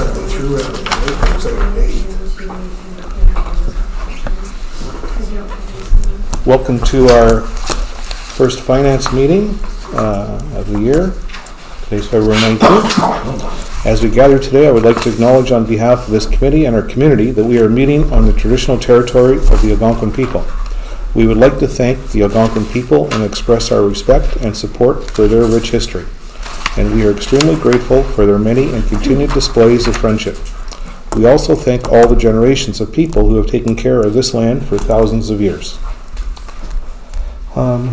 sent it through at the 8. Welcome to our first finance meeting of the year. Today's February 19th. As we gather today, I would like to acknowledge on behalf of this committee and our community that we are meeting on the traditional territory of the Algonquin people. We would like to thank the Algonquin people and express our respect and support for their rich history. And we are extremely grateful for their many and continued displays of friendship. We also thank all the generations of people who have taken care of this land for thousands of years. I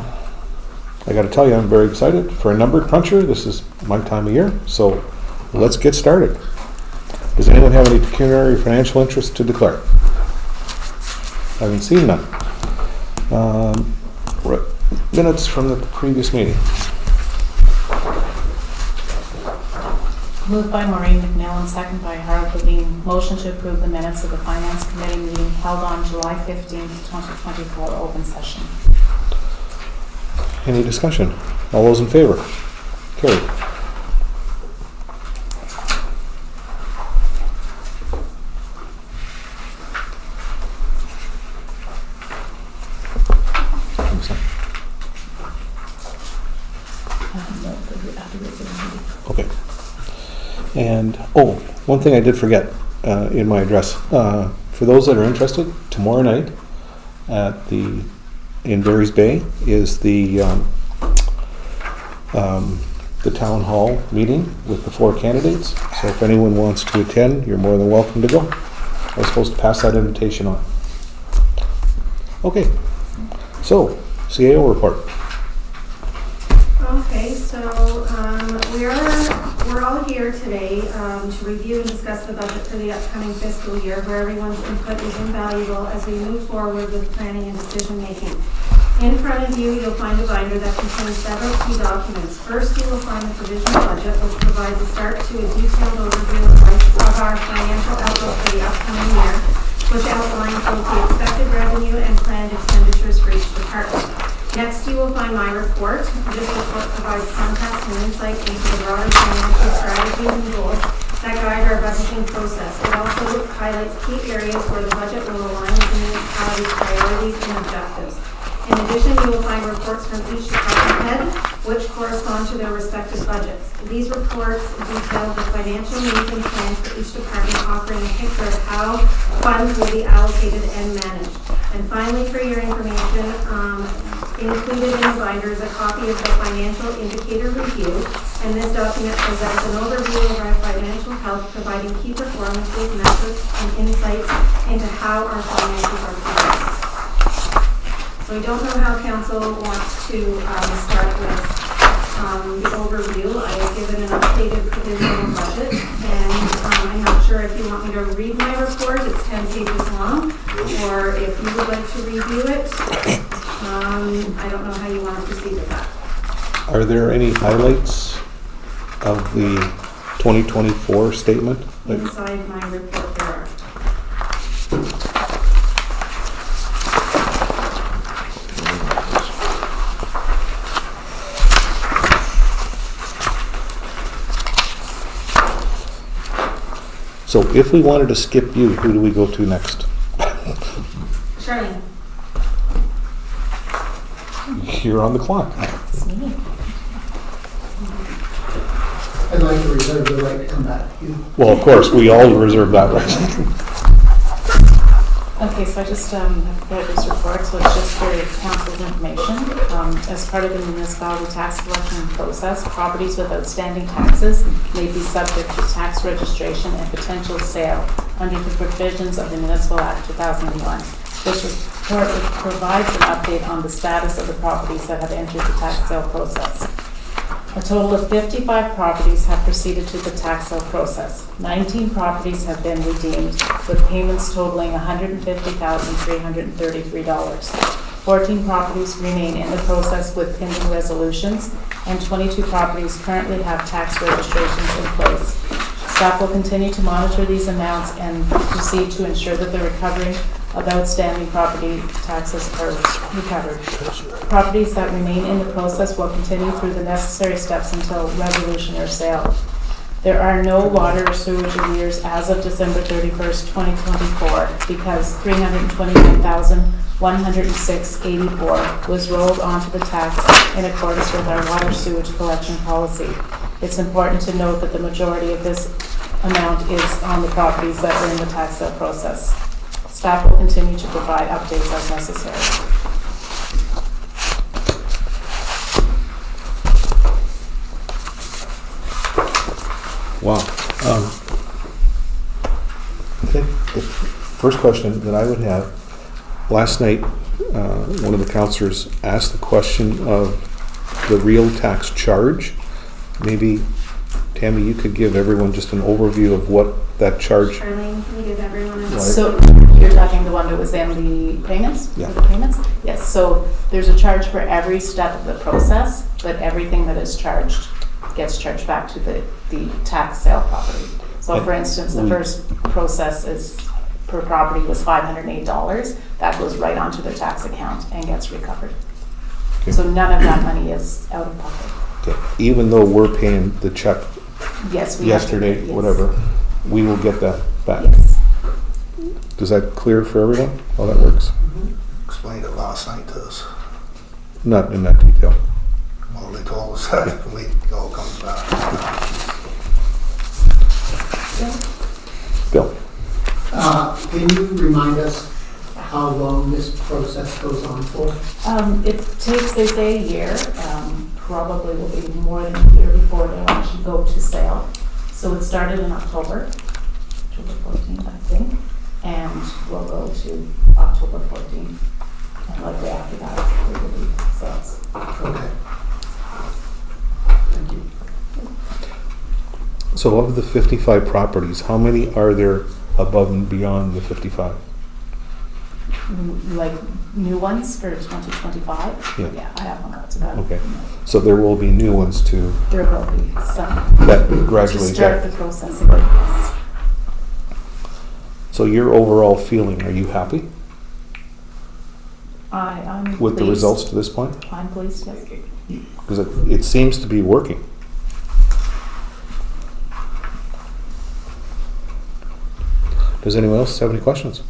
got to tell you, I'm very excited. For a number cruncher, this is my time of year, so let's get started. Does anyone have any pecuniary financial interest to declare? I haven't seen none. Minutes from the previous meeting. Moved by Maureen McNeil and second by Harold Levine. Motion to approve the minutes of the Finance Committee meeting held on July 15th, 2024, open session. Any discussion? All those in favor? Carried. Okay. And, one thing I did forget in my address. For those that are interested, tomorrow night in Barry's Bay is the town hall meeting with the 4 candidates. So if anyone wants to attend, you're more than welcome to go. I was supposed to pass that invitation on. Okay. So, CAO report. Okay, so we're all here today to review and discuss the budget for the upcoming fiscal year, where everyone's input is invaluable as we move forward with planning and decision making. In front of you, you'll find a binder that contains several key documents. First, you will find the provisional budget, which provides a start to a detailed overview of our financial outlook for the upcoming year, which outlines both the expected revenue and planned expenditures for each department. Next, you will find my report. This report provides context and insight into the broader financial strategies and goals that guide our budgeting process. It also highlights key areas where the budget will align with the municipality's priorities and objectives. In addition, you will find reports from each department head, which correspond to their respective budgets. These reports detail the financial needs and plans for each department, offering a picture of how funds will be allocated and managed. And finally, for your information, included in the binder is a copy of the financial indicator review, and this document presents an overview of our financial health, providing key performances, metrics, and insights into how our finances are performing. So I don't know how council wants to start with the overview. I have given an updated provisional budget, and I'm not sure if you want me to read my report. It's 10 pages long, or if you would like to review it. I don't know how you want to proceed with that. Are there any highlights of the 2024 statement? Inside my report there are. So if we wanted to skip you, who do we go to next? Charlene. You're on the clock. It's me. I'd like to reserve the right to come back to you. Well, of course, we all reserve that right. Okay, so I just have prepared this report, so it's just for council's information. As part of the municipality tax collection process, properties with outstanding taxes may be subject to tax registration and potential sale under the provisions of the Municipal Act 2001. This report provides an update on the status of the properties that have entered the tax sale process. A total of 55 properties have proceeded to the tax sale process. 19 properties have been redeemed, with payments totaling $150,333. 14 properties remain in the process with pending resolutions, and 22 properties currently have tax registrations in place. Staff will continue to monitor these amounts and proceed to ensure that the recovery of outstanding property taxes are recovered. Properties that remain in the process will continue through the necessary steps until resolution or sale. There are no water or sewage arrears as of December 31st, 2024, because $329,106.84 was rolled onto the tax in accordance with our water sewage collection policy. It's important to note that the majority of this amount is on the properties that are in the tax sale process. Staff will continue to provide updates as necessary. Wow. I think the first question that I would have, last night, one of the counselors asked the question of the real tax charge. Maybe, Tammy, you could give everyone just an overview of what that charge. Charlene, can you give everyone a... So you're talking the one that was in the payments? Yeah. The payments? Yes, so there's a charge for every step of the process, but everything that is charged gets charged back to the tax sale property. So for instance, the first process is per property was $508. That goes right onto the tax account and gets recovered. Okay. So none of that money is out of pocket. Okay. Even though we're paying the check Yes, we yesterday, have to, yes. whatever, we will get that back. Yes. Does that clear for everyone, how that works? Explained it last night to us. Not in that detail. Well, they told us that it all comes back. Bill? Can you remind us how long this process goes on for? It takes, they say, a year. Probably will be more than a year before they'll actually go to sale. So it started in October 14th, I think, and will go to October 14th. And likely after that, it will be sales. Okay. Thank you. So of the 55 properties, how many are there above and beyond the 55? Like new ones for 2025? Yeah. Yeah, I have one that's about. Okay. So there will be new ones to There will be some. that To gradually start get. the process again, yes. So your overall feeling, are you happy I'm with the pleased. results to this point? I'm pleased, yes. Because it seems to be working. Does anyone else have any questions?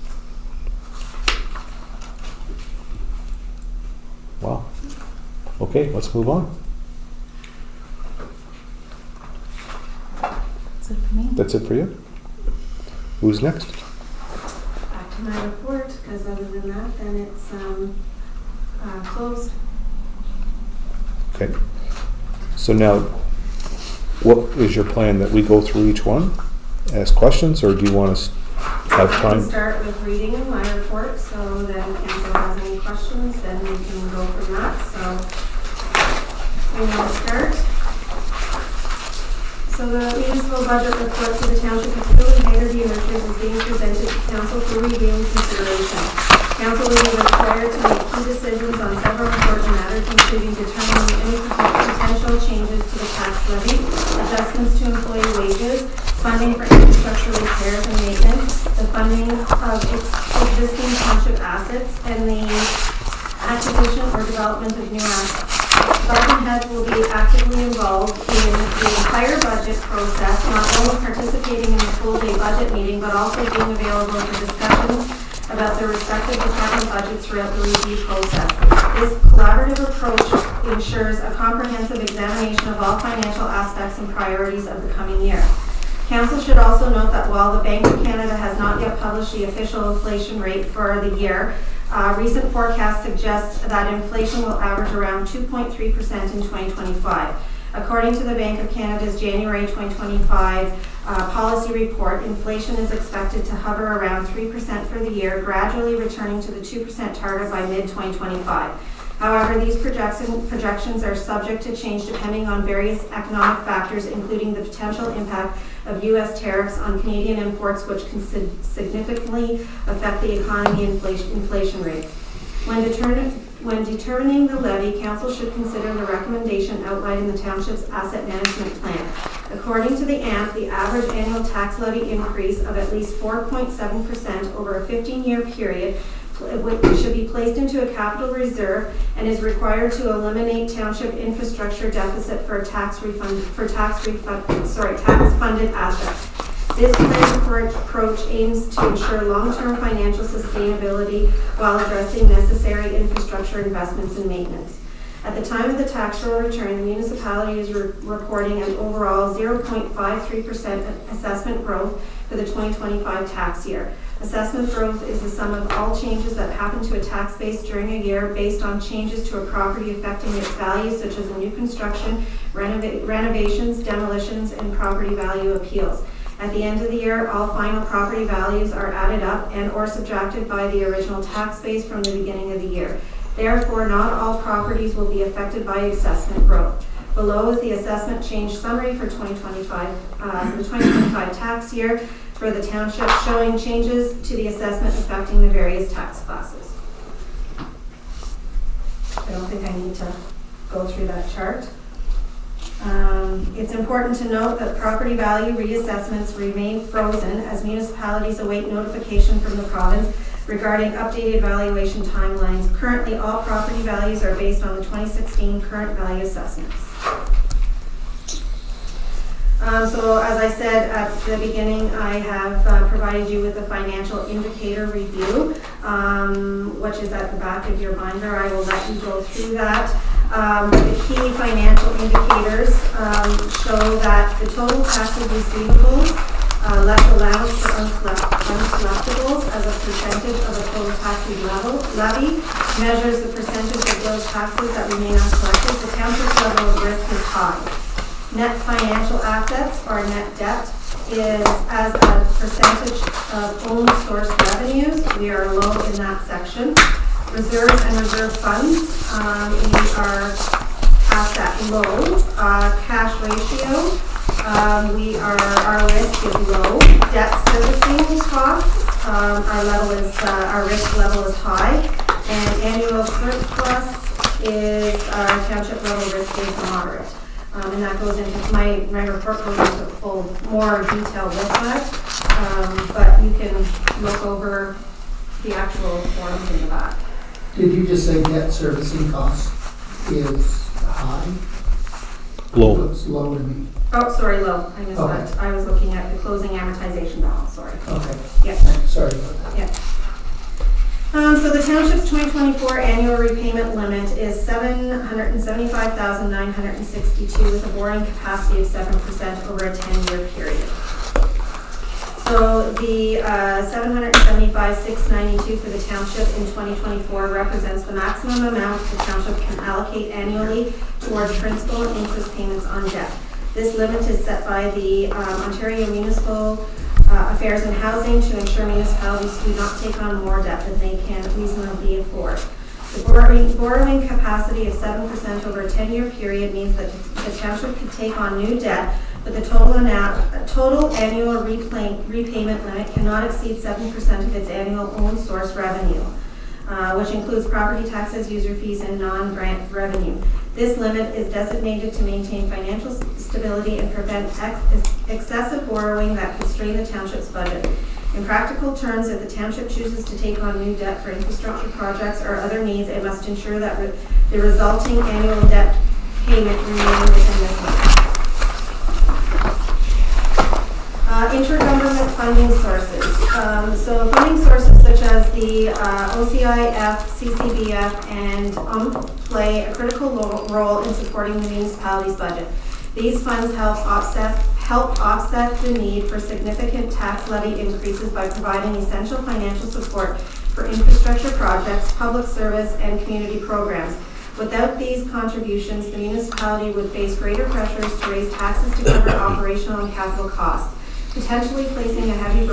Wow. Okay, let's move on. That's it for me. That's it for you? Who's next? Back to my report, because other than that, then it's closed. Okay. So now, what is your plan, that we go through each one, ask questions, or do you want to have I can time? start with reading my report, so then council has any questions, then we can go from that. So we will start. So the municipal budget report for the township of Cooley, Hagerty, and Richards is being presented to council for review and consideration. Council will be required to make key decisions on several important matters, including determining any potential changes to the tax levy, adjustments to employee wages, funding for infrastructure repairs and maintenance, the funding of existing township assets, and the acquisition or development of new assets. Department heads will be actively involved in the entire budget process, not only participating in the full day budget meeting, but also being available for discussions about their respective department budgets throughout the review process. This collaborative approach ensures a comprehensive examination of all financial aspects and priorities of the coming year. Council should also note that while the Bank of Canada has not yet published the official inflation rate for the year, recent forecasts suggest that inflation will average around 2.3% in 2025. According to the Bank of Canada's January 2025 policy report, inflation is expected to hover around 3% for the year, gradually returning to the 2% target by mid-2025. However, these projections are subject to change depending on various economic factors, including the potential impact of U.S. tariffs on Canadian imports, which can significantly affect the economy and inflation rates. When determining the levy, council should consider the recommendation outlined in the township's asset management plan. According to the AMP, the average annual tax levy increase of at least 4.7% over a 15-year period which should be placed into a capital reserve and is required to eliminate township infrastructure deficit for tax-funded assets. This planned approach aims to ensure long-term financial sustainability while addressing necessary infrastructure investments and maintenance. At the time of the tax roll return, the municipality is reporting an overall 0.53% assessment growth for the 2025 tax year. Assessment growth is the sum of all changes that happen to a tax base during a year based on changes to a property affecting its value, such as new construction, renovations, demolitions, and property value appeals. At the end of the year, all final property values are added up and or subtracted by the original tax base from the beginning of the year. Therefore, not all properties will be affected by assessment growth. Below is the assessment change summary for 2025 tax year for the township, showing changes to the assessment affecting the various tax classes. I don't think I need to go through that chart. It's important to note that property value reassessments remain frozen as municipalities await notification from the province regarding updated valuation timelines. Currently, all property values are based on the 2016 current value assessments. So as I said at the beginning, I have provided you with a financial indicator review, which is at the back of your binder. I will let you go through that. The key financial indicators show that the total taxes receivables, less allowance for uncollectibles as a percentage of the total taxes levy, measures the percentage of those taxes that remain uncollected. The township's level of risk is high. Net financial assets, or net debt, is as a percentage of own source revenues. We are low in that section. Reserves and reserve funds, we are at that low. Cash ratio, our risk is low. Debt servicing costs, our risk level is high. And annual surplus is, our township level risk is moderate. And that goes into, my report goes into more detail with that. But you can look over the actual forms in the back. Did you just say debt servicing cost is high? Low. It looks low to me. Oh, sorry, low. I missed Okay. that. I was looking at the closing amortization balance, sorry. Okay. Yeah. Sorry about that. Yeah. So the township's 2024 annual repayment limit is $775,962 with a borrowing capacity of 7% over a 10-year period. So the $775,692 for the township in 2024 represents the maximum amount the township can allocate annually towards principal and interest payments on debt. This limit is set by the Ontario Municipal Affairs and Housing to ensure municipalities do not take on more debt than they can reasonably afford. The borrowing capacity of 7% over a 10-year period means that the township could take on new debt, but the total annual repayment limit cannot exceed 7% of its annual own source revenue, which includes property taxes, user fees, and non-grant revenue. This limit is designated to maintain financial stability and prevent excessive borrowing that could strain the township's budget. In practical terms, if the township chooses to take on new debt for infrastructure projects or other needs, it must ensure that the resulting annual debt payment remains within this limit. Intergovernment funding sources. So funding sources such as the OCIF, CCBF, and play a critical role in supporting the municipality's budget. These funds help offset the need for significant tax levy increases by providing essential financial support for infrastructure projects, public service, and community programs. Without these contributions, the municipality would face greater pressures to raise taxes to cover operational and capital costs, potentially placing a heavier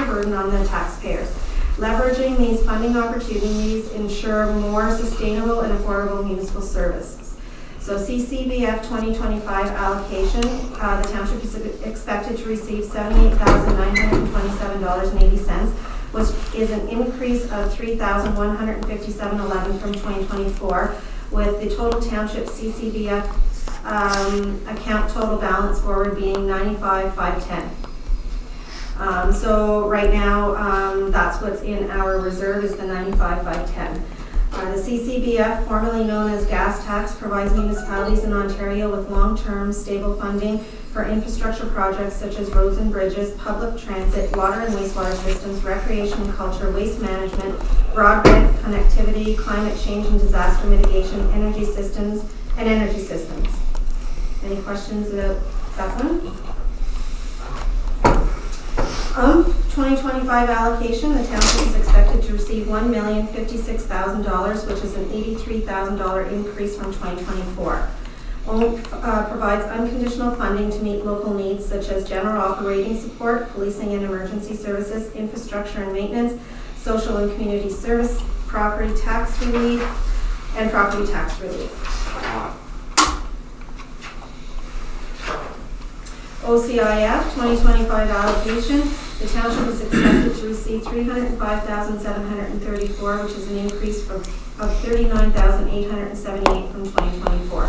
burden on the taxpayers. Leveraging these funding opportunities ensure more sustainable and affordable municipal services. So CCBF 2025 allocation, the township is expected to receive $78,927.80, which is an increase of $3,157.11 from 2024, with the total township CCBF account total balance forward being $95,510. So right now, that's what's in our reserve is the 95,510. The CCBF, formerly known as gas tax, provides municipalities in Ontario with long-term stable funding for infrastructure projects such as roads and bridges, public transit, water and wastewater systems, recreation and culture, waste management, broadband connectivity, climate change and disaster mitigation, energy systems, and energy systems. Any questions about that one? 2025 allocation, the township is expected to receive $1,056,000, which is an $83,000 increase from 2024. Provides unconditional funding to meet local needs such as general operating support, policing and emergency services, infrastructure and maintenance, social and community service, property tax relief, and property tax relief. OCIF 2025 allocation, the township is expected to receive $305,734, which is an increase of $39,878 from 2024.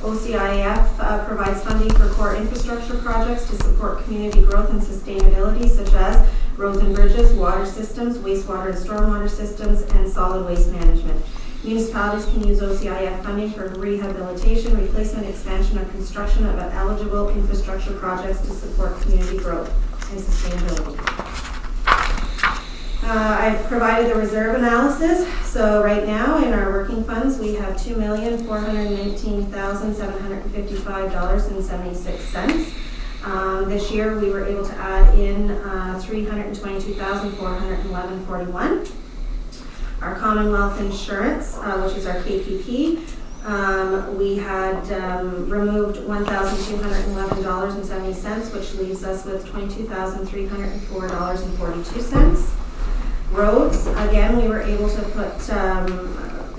OCIF provides funding for core infrastructure projects to support community growth and sustainability, such as roads and bridges, water systems, wastewater and stormwater systems, and solid waste management. Municipalities can use OCIF funding for rehabilitation, replacement, expansion, or construction of eligible infrastructure projects to support community growth and sustainability. I've provided the reserve analysis. So right now in our working funds, we have $2,419,755.76. This year we were able to add in $322,411.41. Our Commonwealth Insurance, which is our KPP, we had removed $1,211.70, which leaves us with $22,304.42. Roads, again, we were able to put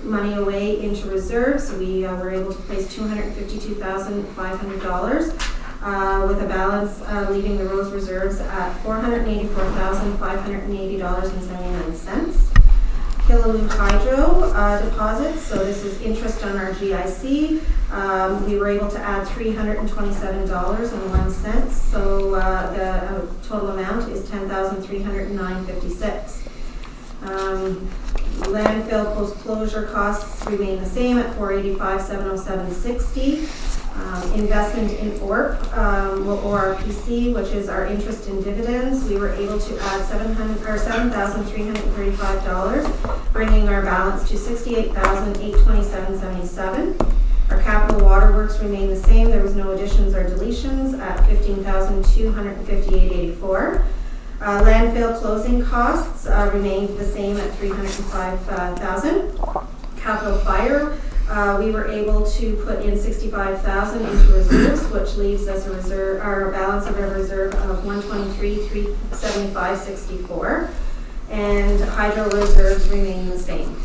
money away into reserves. We were able to place $252,500 with a balance leaving the roads reserves at $484,580.79. Killaloo Hydro deposits, so this is interest on our GIC. We were able to add $327.01, so the total amount is $10,309.56. Landfill post-closure costs remain the same at $485,707.60. Investment in ORP, ORPC, which is our interest in dividends, we were able to add $7,335, bringing our balance to $68,827.77. Our capital waterworks remain the same. There was no additions or deletions at $15,258.84. Landfill closing costs remained the same at $305,000. Capital fire, we were able to put in $65,000 into reserves, which leaves us our balance of our reserve of $123,375.64, and hydro reserves remain the same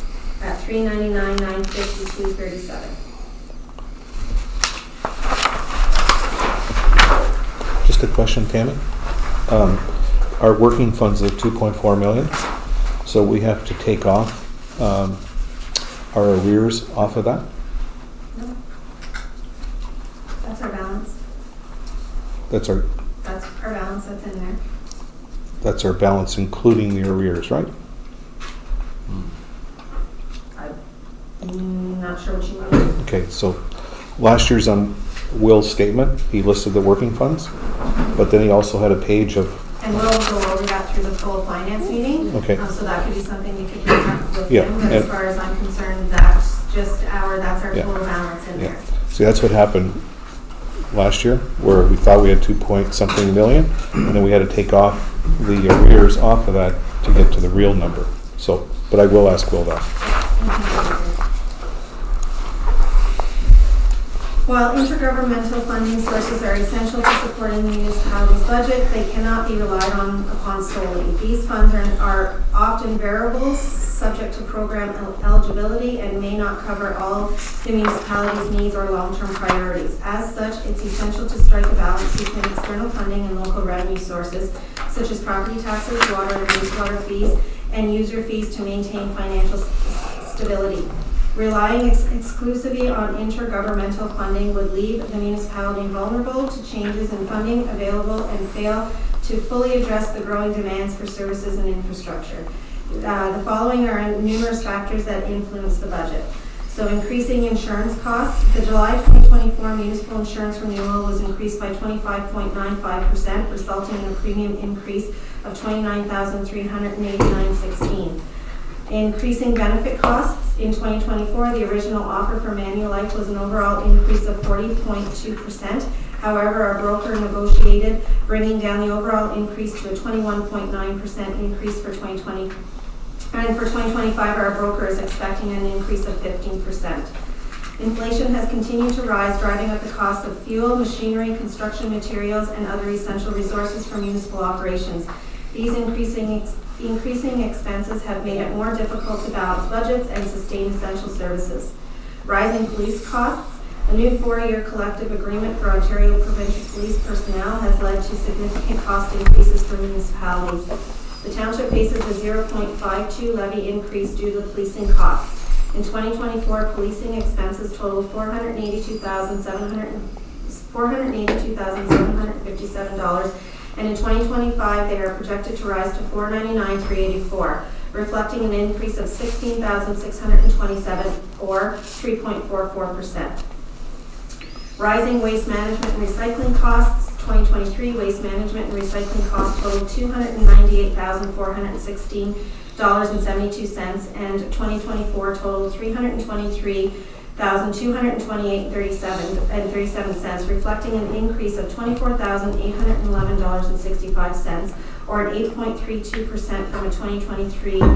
at $399,952.37. Just a question, Tammy. Our working funds are 2.4 million, so we have to take off our arrears off of that? No. That's our balance. That's our Balance that's in there. That's our balance, including the arrears, right? I'm not sure what you mean. Okay, so last year's on Will's statement, he listed the working funds, but then he also had a page of... And we'll go over that through the full finance meeting. Okay. So that could be something we could bring up with Yeah, him, but as far as I'm concerned, that's our Yeah. total balance in there. See, that's what happened last year, where we thought we had 2-point-something million, and then we had to take off the arrears off of that to get to the real number. So, but I will ask Will that. While intergovernmental funding sources are essential to supporting the municipality's budget, they cannot be relied upon solely. These funds are often variable, subject to program eligibility, and may not cover all the municipality's needs or long-term priorities. As such, it's essential to strike a balance between external funding and local revenue sources, such as property taxes, water and wastewater fees, and user fees to maintain financial stability. Relying exclusively on intergovernmental funding would leave the municipality vulnerable to changes in funding available and fail to fully address the growing demands for services and infrastructure. The following are numerous factors that influence the budget. So increasing insurance costs. The July 2024 municipal insurance renewal was increased by 25.95%, resulting in a premium increase of $29,389.16. Increasing benefit costs. In 2024, the original offer for Manulife was an overall increase of 40.2%. However, our broker negotiated, bringing down the overall increase to a 21.9% increase for 2020. And for 2025, our broker is expecting an increase of 15%. Inflation has continued to rise, driving up the cost of fuel, machinery, construction materials, and other essential resources for municipal operations. These increasing expenses have made it more difficult to balance budgets and sustain essential services. Rising police costs. A new 4-year collective agreement for Ontario Provincial Police personnel has led to significant cost increases for municipalities. The township faces a 0.52 levy increase due to policing costs. In 2024, policing expenses totaled $482,757, and in 2025 they are projected to rise to $499,384, reflecting an increase of $16,627 or 3.44%. Rising waste management and recycling costs. 2023 waste management and recycling costs totaled $298,416.72, and 2024 totaled $323,228.37, reflecting an increase of $24,811.65, or an 8.32% from a 2023 to a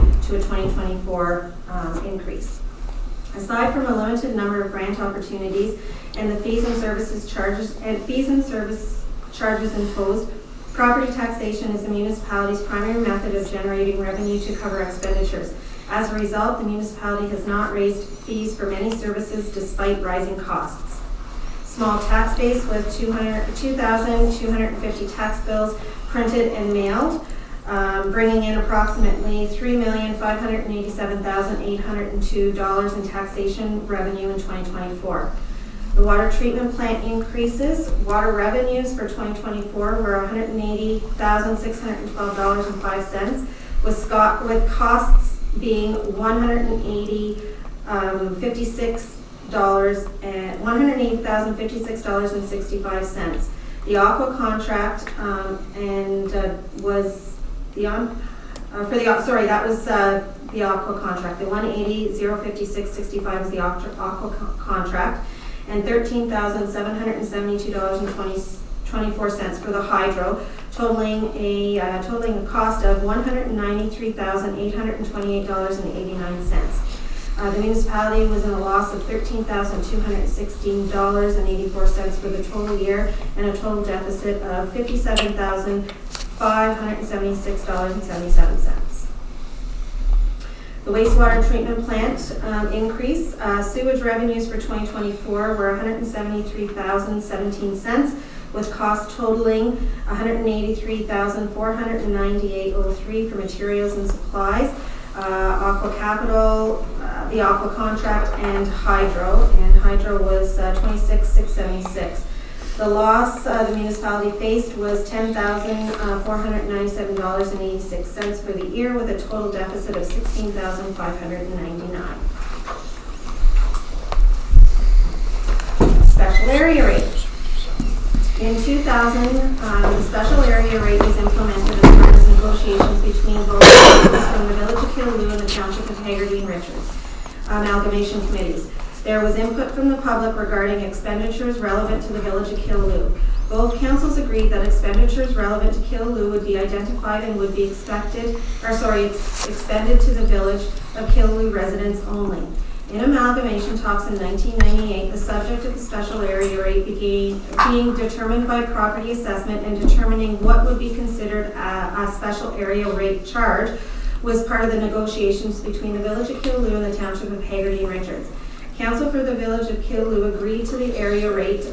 2024 increase. Aside from a limited number of grant opportunities and the fees and service charges imposed, property taxation is the municipality's primary method of generating revenue to cover expenditures. As a result, the municipality has not raised fees for many services despite rising costs. Small tax base with 2,250 tax bills printed and mailed, bringing in approximately $3,587,802 in taxation revenue in 2024. The water treatment plant increases. Water revenues for 2024 were $180,612.05, with costs being $180,056.65. The Aqua contract the Aqua contract. The $180,056.65 was the Aqua contract, and $13,772.24 for the hydro, totaling a cost of $193,828.89. The municipality was in a loss of $13,216.84 for the total year, and a total deficit of $57,576.77. The wastewater treatment plant increase. Sewage revenues for 2024 were $173,017, with costs totaling $183,498.03 for materials and supplies. Aqua Capital, the Aqua contract, and Hydro was $26,676. The loss the municipality faced was $10,497.86 for the year, with a total deficit of $16,599. Special area rate. In 2000, the special area rate was implemented as part of negotiations between both councils from the Village of Killaloe and the Township of Haggerty and Richards amalgamation committees. There was input from the public regarding expenditures relevant to the Village of Killaloe. Both councils agreed that expenditures relevant to Killaloe would be identified and would be expended to the Village of Killaloe residents only. In amalgamation talks in 1998, the subject of the special area rate being determined by property assessment and determining what would be considered a special area rate charge was part of the negotiations between the Village of Killaloe and the Township of Haggerty and Richards. Council for the Village of Killaloe agreed to the area rate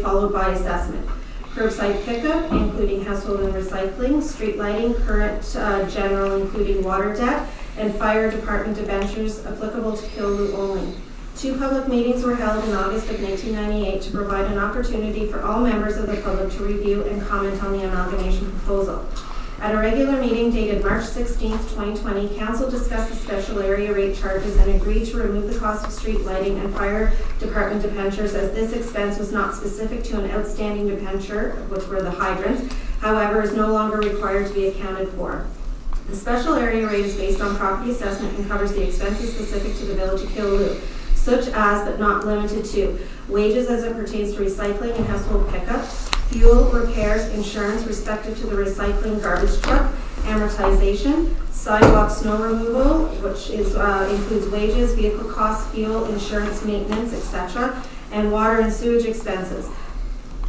followed by assessment. curbside pickup, including household and recycling, street lighting, current general, including water debt, and fire department debentures applicable to Killaloe only. 2 public meetings were held in August of 1998 to provide an opportunity for all members of the public to review and comment on the amalgamation proposal. At a regular meeting dated March 16, 2020, Council discussed the special area rate charges and agreed to remove the cost of street lighting and fire department debentures, as this expense was not specific to an outstanding debenture, which were the hydrants, however, is no longer required to be accounted for. The special area rate is based on property assessment and covers the expenses specific to the Village of Killaloe, such as but not limited to wages as it pertains to recycling and household pickup, fuel, repairs, insurance respective to the recycling garbage truck, amortization, sidewalk snow removal, which is includes wages, vehicle costs, fuel, insurance, maintenance, etc., and water and sewage expenses.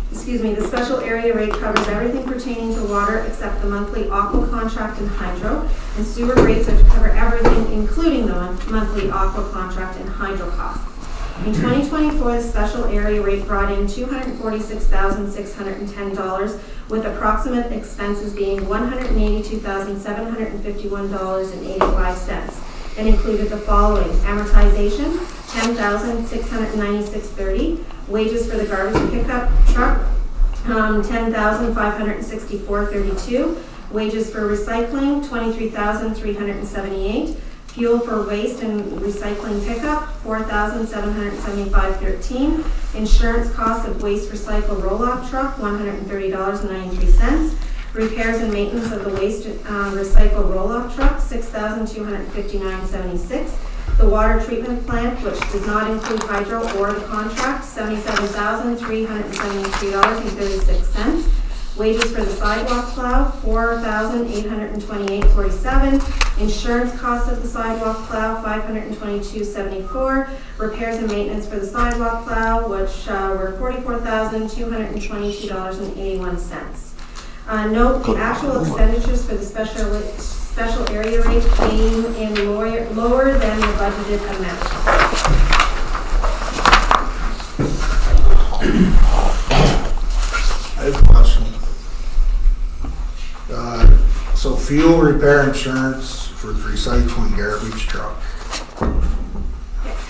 The special area rate covers everything pertaining to water except the monthly aqua contract and hydro, and sewer rates are to cover everything, including the monthly aqua contract and hydro costs. In 2024, the special area rate brought in $246,610, with approximate expenses being $182,751.85, and included the following: amortization, $10,696.30, wages for the garbage pickup truck, $10,564.32, wages for recycling, $23,378, fuel for waste and recycling pickup, $4,775.13, insurance costs of waste recycle roll-off truck, $130.93, repairs and maintenance of the waste recycle roll-off truck, $6,259.76, the water treatment plant, which does not include hydro or the contract, $77,373.36, wages for the sidewalk plow, $4,828.47, insurance costs of the sidewalk plow, $522.74, repairs and maintenance for the sidewalk plow, which were $44,222.81. Note the actual expenditures for the special area rate came in lower than the budgeted amount. I have a question. So fuel, repair, insurance for the recycling garbage truck.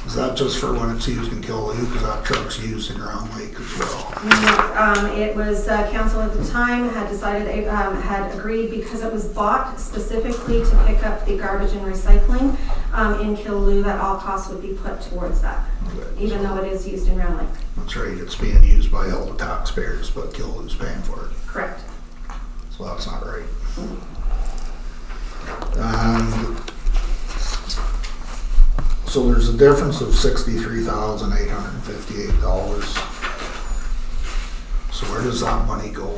Is that just for when it's used in Killaloe? Because that truck's used in Round Lake as well. It was council at the time had decided, had agreed, because it was bought specifically to pick up the garbage and recycling in Killaloe, that all costs would be put towards that, even though it is used in Round Lake. That's right, it's being used by all the taxpayers, but Killaloe's paying for it. Correct. So that's not right. And so there's a difference of $63,858. So where does that money go?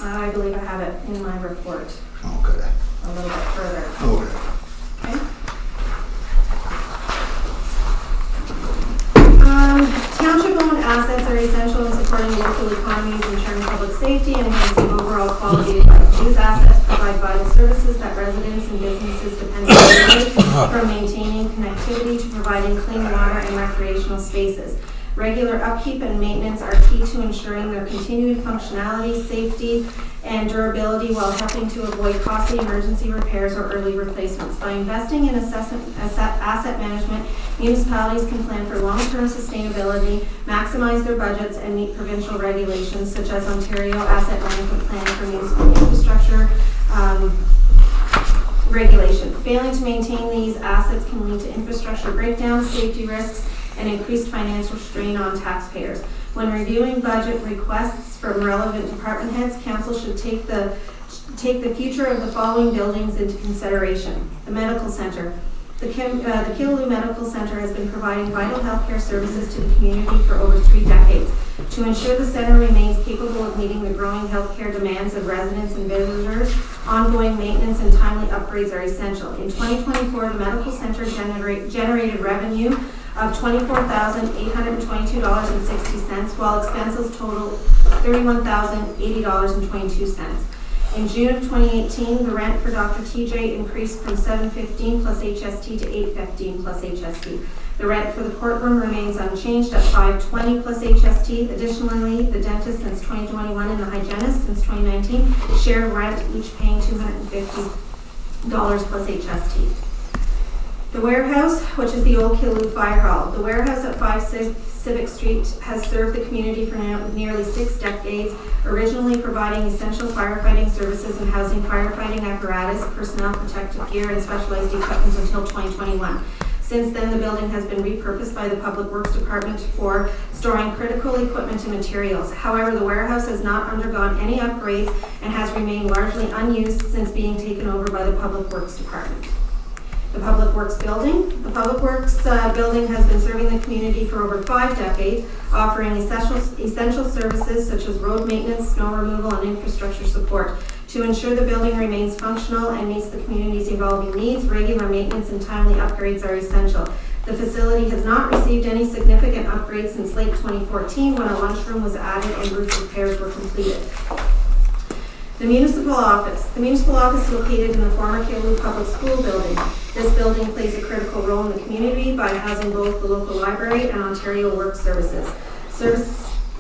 I believe I have it in my report Okay. a little bit further. Okay. Okay. Township-owned assets are essential in supporting local economies, ensuring public safety, and enhancing overall quality of life. These assets provide vital services that residents and businesses depend on, from maintaining connectivity to providing clean water and recreational spaces. Regular upkeep and maintenance are key to ensuring their continued functionality, safety, and durability, while helping to avoid costly emergency repairs or early replacements. By investing in asset management, municipalities can plan for long-term sustainability, maximize their budgets, and meet provincial regulations such as Ontario Asset Management Plan for Municipal Infrastructure regulation. Failing to maintain these assets can lead to infrastructure breakdowns, safety risks, and increased financial strain on taxpayers. When reviewing budget requests from relevant department heads, council should take the future of the following buildings into consideration. The medical center. The Killaloe Medical Center has been providing vital healthcare services to the community for over 3 decades. To ensure the center remains capable of meeting the growing healthcare demands of residents and visitors, ongoing maintenance and timely upgrades are essential. In 2024, the medical center generated revenue of $24,822.60, while expenses totaled $31,080.22. In June of 2018, the rent for Dr. TJ increased from $7.15 plus HST to $8.15 plus HST. The rent for the courtroom remains unchanged at $5.20 plus HST. Additionally, the dentist since 2021 and the hygienist since 2019 share rent, each paying $250 plus HST. The warehouse, which is the old Killaloe Fire Hall. The warehouse at 5 Civic Street has served the community for nearly 6 decades, originally providing essential firefighting services and housing firefighting apparatus, personnel protective gear, and specialized equipment until 2021. Since then, the building has been repurposed by the Public Works Department for storing critical equipment and materials. However, the warehouse has not undergone any upgrades and has remained largely unused since being taken over by the Public Works Department. The Public Works Building. The Public Works Building has been serving the community for over 5 decades, offering essential services such as road maintenance, snow removal, and infrastructure support. To ensure the building remains functional and meets the community's evolving needs, regular maintenance and timely upgrades are essential. The facility has not received any significant upgrades since late 2014 when a lunchroom was added and roof repairs were completed. The Municipal Office. The Municipal Office is located in the former Killaloe Public School building. This building plays a critical role in the community by housing both the local library and Ontario Work Services.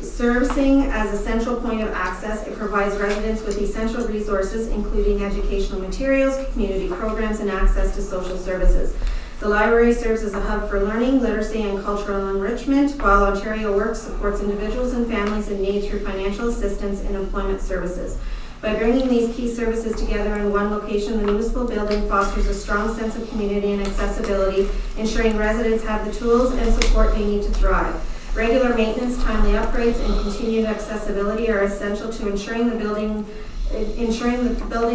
Servicing as a central point of access, it provides residents with essential resources, including educational materials, community programs, and access to social services. The library serves as a hub for learning, literacy, and cultural enrichment, while Ontario Works supports individuals and families in need through financial assistance and employment services. By bringing these key services together in one location, the municipal building fosters a strong sense of community and accessibility, ensuring residents have the tools and support they need to thrive. Regular maintenance, timely upgrades, and continued accessibility are essential to ensuring the building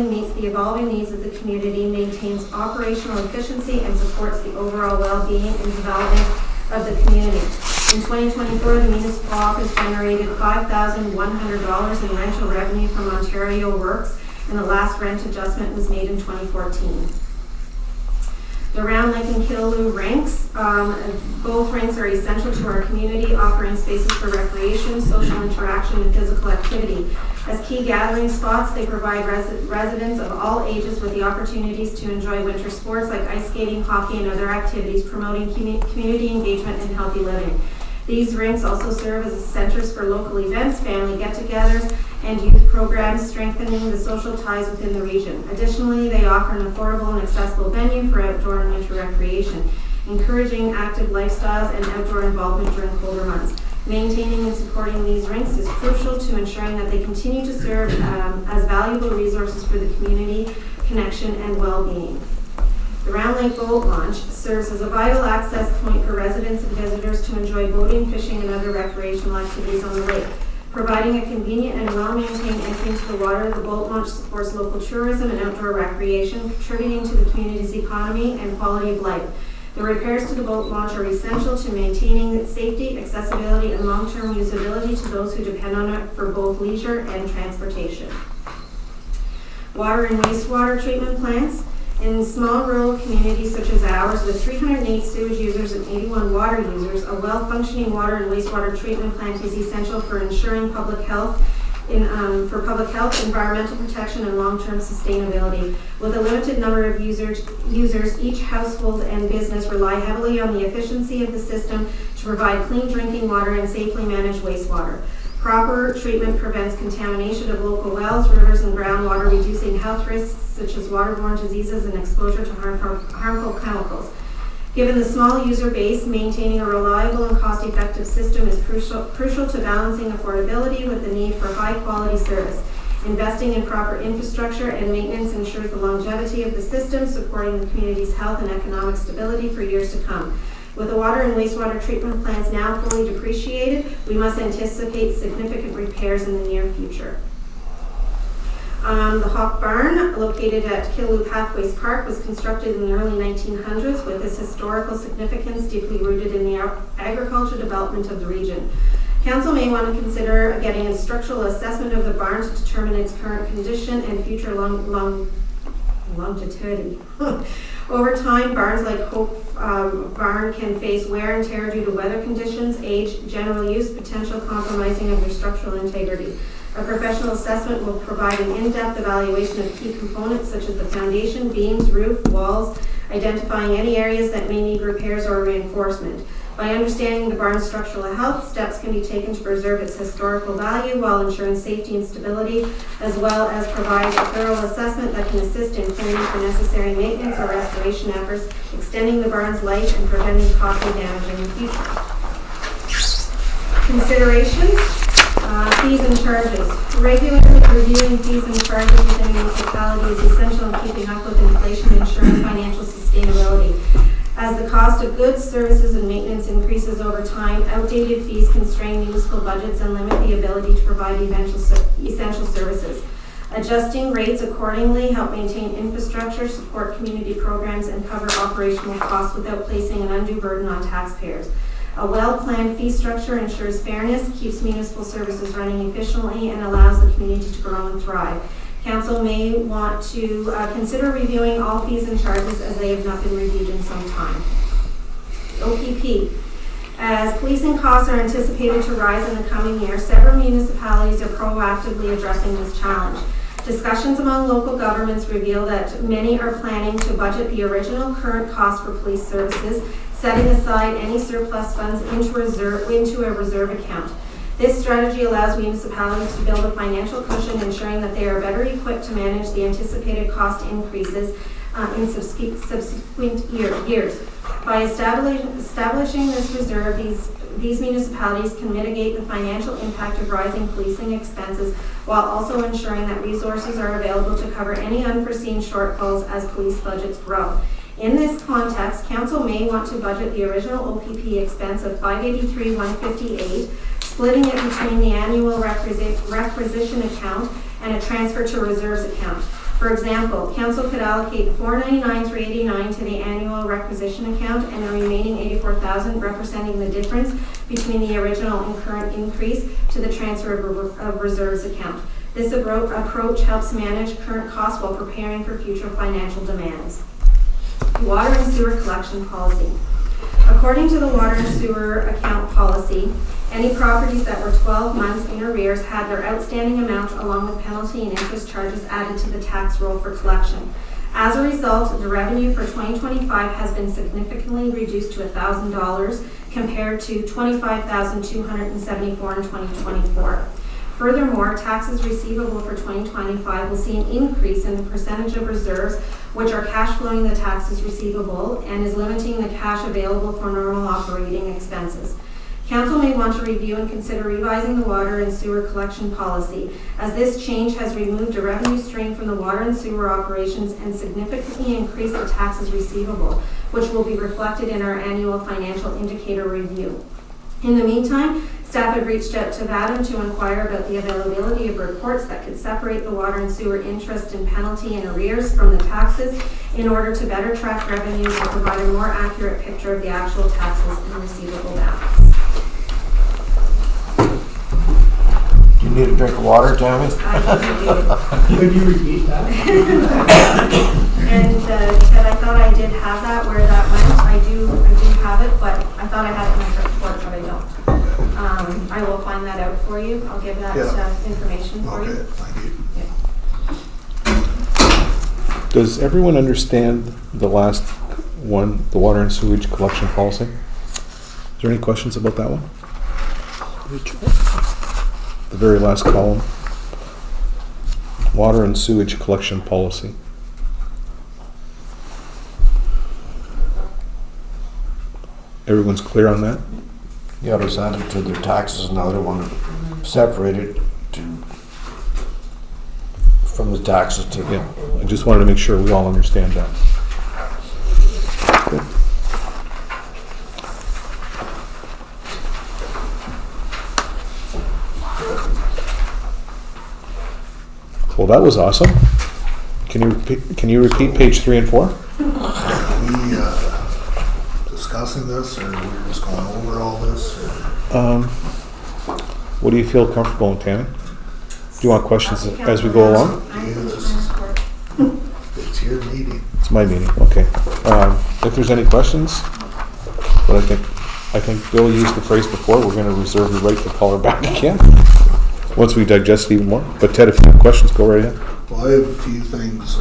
meets the evolving needs of the community, maintains operational efficiency, and supports the overall well-being and development of the community. In 2024, the municipal office generated $5,100 in rental revenue from Ontario Works, and the last rent adjustment was made in 2014. The Round Lake and Killaloe rinks. Both rinks are essential to our community, offering spaces for recreation, social interaction, and physical activity. As key gathering spots, they provide residents of all ages with the opportunities to enjoy winter sports like ice skating, hockey, and other activities, promoting community engagement and healthy living. These rinks also serve as centers for local events, family get-togethers, and youth programs, strengthening the social ties within the region. Additionally, they offer an affordable and accessible venue for outdoor and winter recreation, encouraging active lifestyles and outdoor involvement during colder months. Maintaining and supporting these rinks is crucial to ensuring that they continue to serve as valuable resources for the community, connection, and well-being. The Round Lake Boat Launch serves as a vital access point for residents and visitors to enjoy boating, fishing, and other recreational activities on the lake. Providing a convenient and well-maintained entry to the water, the boat launch supports local tourism and outdoor recreation, contributing to the community's economy and quality of life. The repairs to the boat launch are essential to maintaining safety, accessibility, and long-term usability to those who depend on it for both leisure and transportation. Water and wastewater treatment plants. In small rural communities such as ours, with 308 sewage users and 81 water users, a well-functioning water and wastewater treatment plant is essential for ensuring public health, environmental protection, and long-term sustainability. With a limited number of users, each household and business rely heavily on the efficiency of the system to provide clean drinking water and safely manage wastewater. Proper treatment prevents contamination of local wells, rivers, and groundwater, reducing health risks such as waterborne diseases and exposure to harmful chemicals. Given the small user base, maintaining a reliable and cost-effective system is crucial to balancing affordability with the need for high-quality service. Investing in proper infrastructure and maintenance ensures the longevity of the system, supporting the community's health and economic stability for years to come. With the water and wastewater treatment plants now fully depreciated, we must anticipate significant repairs in the near future. The Hawk Barn, located at Killaloe Pathways Park, was constructed in the early 1900s with its historical significance deeply rooted in the agriculture development of the region. Council may want to consider getting a structural assessment of the barn to determine its current condition and future longevity. Over time, barns like Hope Barn can face wear and tear due to weather conditions, age, general use, potential compromising of their structural integrity. A professional assessment will provide an in-depth evaluation of key components such as the foundation, beams, roof, walls, identifying any areas that may need repairs or reinforcement. By understanding the barn's structural health, steps can be taken to preserve its historical value while ensuring safety and stability, as well as provide a thorough assessment that can assist in planning for necessary maintenance or restoration efforts, extending the barn's life and preventing costly damage in the future. Considerations, fees and charges. Regularly reviewing fees and charges within a municipality is essential in keeping up with inflation and ensuring financial sustainability. As the cost of goods, services, and maintenance increases over time, outdated fees constrain municipal budgets and limit the ability to provide essential services. Adjusting rates accordingly help maintain infrastructure, support community programs, and cover operational costs without placing an undue burden on taxpayers. A well-planned fee structure ensures fairness, keeps municipal services running efficiently, and allows the community to grow and thrive. Council may want to consider reviewing all fees and charges as they have not been reviewed in some time. OPP. As policing costs are anticipated to rise in the coming year, several municipalities are proactively addressing this challenge. Discussions among local governments reveal that many are planning to budget the original current cost for police services, setting aside any surplus funds into a reserve account. This strategy allows municipalities to build a financial cushion, ensuring that they are better equipped to manage the anticipated cost increases in subsequent years. By establishing this reserve, these municipalities can mitigate the financial impact of rising policing expenses while also ensuring that resources are available to cover any unforeseen shortfalls as police budgets grow. In this context, Council may want to budget the original OPP expense of $583,158, splitting it between the annual requisition account and a transfer to reserves account. For example, Council could allocate $499,389 to the annual requisition account and the remaining $84,000 representing the difference between the original and current increase to the transfer of reserves account. This approach helps manage current costs while preparing for future financial demands. Water and sewer collection policy. According to the water and sewer account policy, any properties that were 12 months in arrears had their outstanding amounts along with penalty and interest charges added to the tax roll for collection. As a result, the revenue for 2025 has been significantly reduced to $1,000 compared to $25,274 in 2024. Furthermore, taxes receivable for 2025 will see an increase in the percentage of reserves which are cash flowing the taxes receivable and is limiting the cash available for normal operating expenses. Council may want to review and consider revising the water and sewer collection policy, as this change has removed a revenue stream from the water and sewer operations and significantly increased the taxes receivable, which will be reflected in our annual financial indicator review. In the meantime, staff have reached out to VADM to inquire about the availability of reports that could separate the water and sewer interest and penalty and arrears from the taxes in order to better track revenues and provide a more accurate picture of the actual taxes and receivable balance. You need a drink of water, Tammy? Could you repeat that? And Ted, I thought I did have that where that went. I do have it, but I thought I had it in my report, but I don't. I will find that out for you. I'll give that information for you. Okay, thank you. Yeah. Does everyone understand the last one, the water and sewage collection policy? Is there any questions about that one? The very last column. Water and sewage collection policy. Everyone's clear on that? The others added to their taxes, now they want to separate it from the taxes to. Yeah, I just wanted to make sure we all understand that. Good. Well, that was awesome. Can you repeat page 3 and 4? We discussing this, or we're just going over all this? Or? What do you feel comfortable in, Tammy? Do you want questions as we go along? It's your meeting. It's my meeting, okay. If there's any questions, but I think Bill used the phrase before, we're going to reserve the right to call her back again. once we digest it even more. But Ted, if you have questions, go right ahead. Well, I have a few things.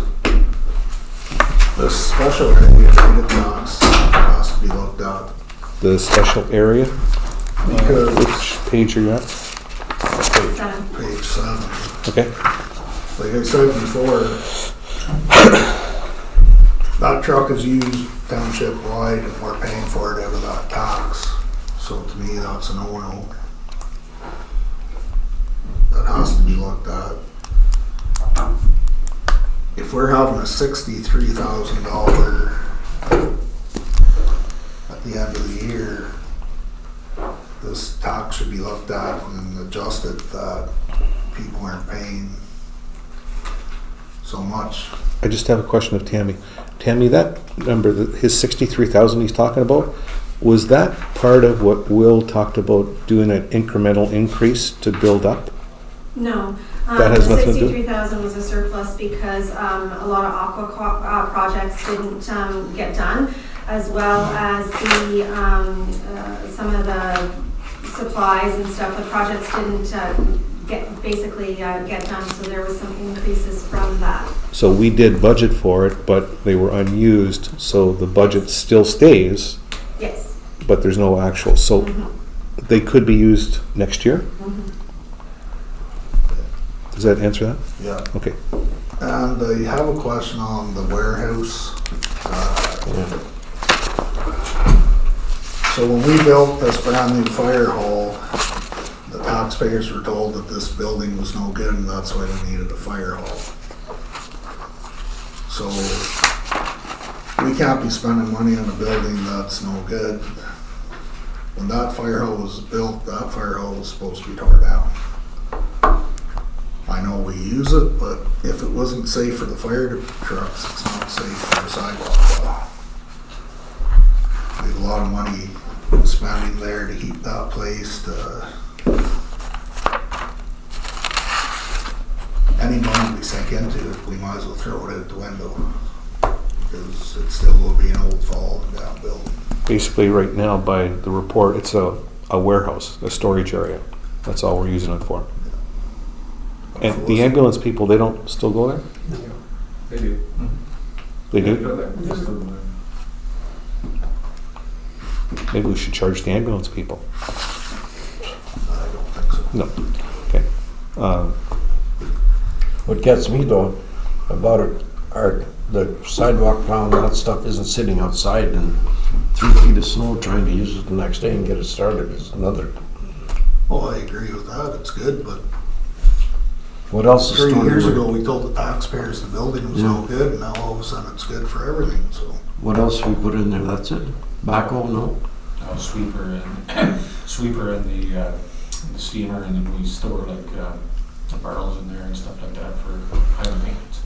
This special area data tax has to be looked at The special area, because which page are you at? Seven. page 7. Okay, Like I said before, that truck is used township wide and we're paying for it out of that tax. So to me, that's a no-no. That has to be looked at. If we're having a $63,000 at the end of the year, this tax should be looked at and adjusted that people aren't paying so much. I just have a question of Tammy. Tammy, that number, his 63,000 he's talking about, was that part of what Will talked about doing an incremental increase to build up? No. That has nothing to do- 63,000 was a surplus because a lot of aqua projects didn't get done, as well as the some of the supplies and stuff. The projects didn't get done, so there was some increases from that. So we did budget for it, but they were unused, so the budget still stays, Yes. but there's no actual, so they could be used next year? Does that answer that? Yeah. Okay. And I have a question on the warehouse. So when we built this brand new fire hall, the taxpayers were told that this building was no good and that's why we needed a fire hall. So we can't be spending money on a building that's no good. When that fire hall was built, that fire hall was supposed to be torn down. I know we use it, but if it wasn't safe for the fire trucks, it's not safe for the sidewalk. We had a lot of money spending there to keep that place to... Any money we sink into it, we might as well throw it out the window. Because it still will be an old fallen down building. Basically, right now, by the report, it's a warehouse, a storage area. That's all we're using it for. And the ambulance people, they don't still go there? They do. They do? Go there. Just go there. Maybe we should charge the ambulance people. I don't think so. No. Okay. What gets me though about it are the sidewalk plow and that stuff isn't sitting outside and 3 feet of snow trying to use it the next day and get it started is another. Oh, I agree with that, it's good, but What else is 3 stored years away? ago, we told the taxpayers the building was no good, and now all of a sudden it's good for everything, so. What else we put in there? That's it? Backhoe? No? Sweeper and sweeper and the steamer, and then we store like the barrels in there and stuff like that for higher maintenance.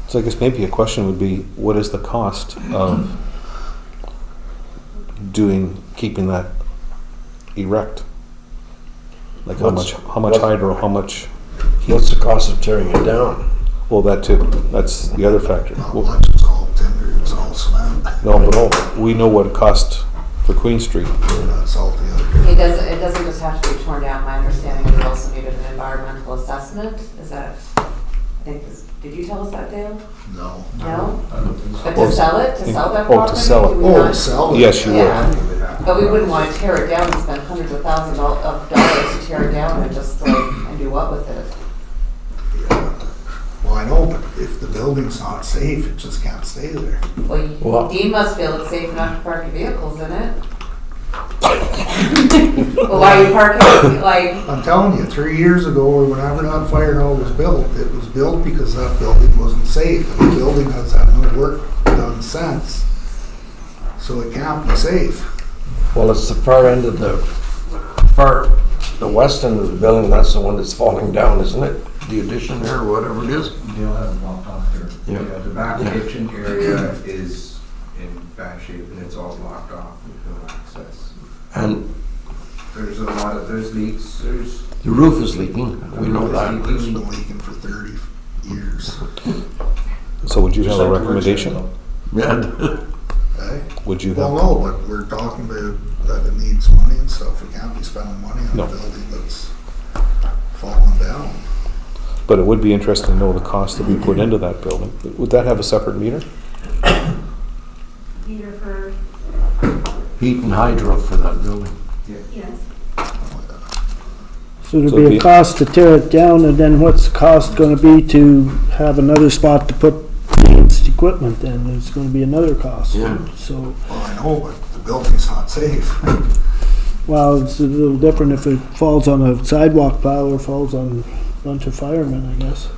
So I guess maybe a question would be, what is the cost of keeping that erect? Like how much hydro, how much heat? What's the cost of tearing it down? Well, that too, that's the other factor. Not Well, much, it's all timber, it's all cement. no, but we know what it cost for Queen Street. That's all the other. It doesn't just have to be torn down. My understanding is it also needed an environmental assessment. Is that, did you tell us that, Dale? No. No? I don't think so. But to sell it, to sell that Oh, to property? sell it. Do we Oh, not- to sell it? Yes, you would. Yeah, but we wouldn't want to tear it down and spend hundreds of thousands of dollars to tear it down and just and do what with it? Yeah. Well, I know, but if the building's not safe, it just can't stay there. Well- Dean must feel it's safe enough to park your vehicles in it. Well, why are you parking, like, I'm telling you, 3 years ago, or whenever that fire hall was built, it was built because that building wasn't safe. And the building has had no work done since. So it can't be safe. Well, it's the far end of the west end of the building, that's the one that's falling down, isn't it? The addition there, or whatever it is. They'll have it blocked off there. Yeah. The back Yeah. kitchen area is in bad shape and it's all blocked off with no access. And There's there's leaks, there's. the roof is leaking, we know that. It's been leaking for 30 years. So would you have a Just like the work recommendation? site, Yeah. Eh? Would you Well, have? no, but we're talking about that it needs money and stuff. We can't be spending money on No. a building that's falling down. But it would be interesting to know the cost that we put into that building. Would that have a separate meter? Meter for, Heat and hydro for that building. yes. So So there'd it'd be be- a cost to tear it down, and then what's the cost gonna be to have another spot to put advanced equipment then? There's gonna be another cost. Yeah. So, Well, I know, but the building's not safe. well, it's a little different if it falls on a sidewalk pile or falls on a bunch of firemen, I guess.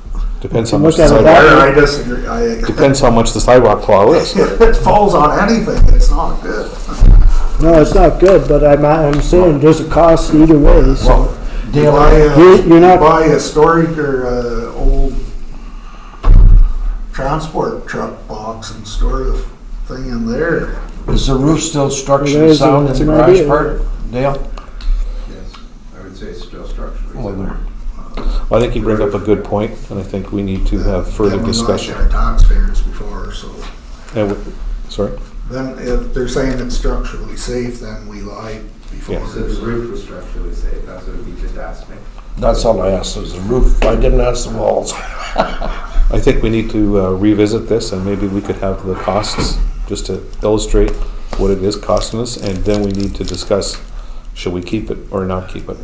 Depends how Look much the at it sidewalk, that I disagree. depends how much the sidewalk plow is. If it falls on anything, it's not good. No, it's not good, but I'm saying there's a cost either way, so. You Dale, buy You're not- buy a storage or old transport truck box and store the thing in there. is the roof still structurally There's sound in it's the an garage idea. part, Dale? Yes, I would say it's still structurally Well, sound. there. Well, I think you bring up a good point, and I think we need to have further Then we discussion. lost our taxpayers before, so And sorry? then if they're saying it's structurally safe, then we lied before. Yeah. So the roof was structurally safe, that's what he just asked me. That's all I asked, was the roof. I didn't ask the walls. I think we need to revisit this, and maybe we could have the costs, just to illustrate what it is costing us, and then we need to discuss, should we keep it or not keep it?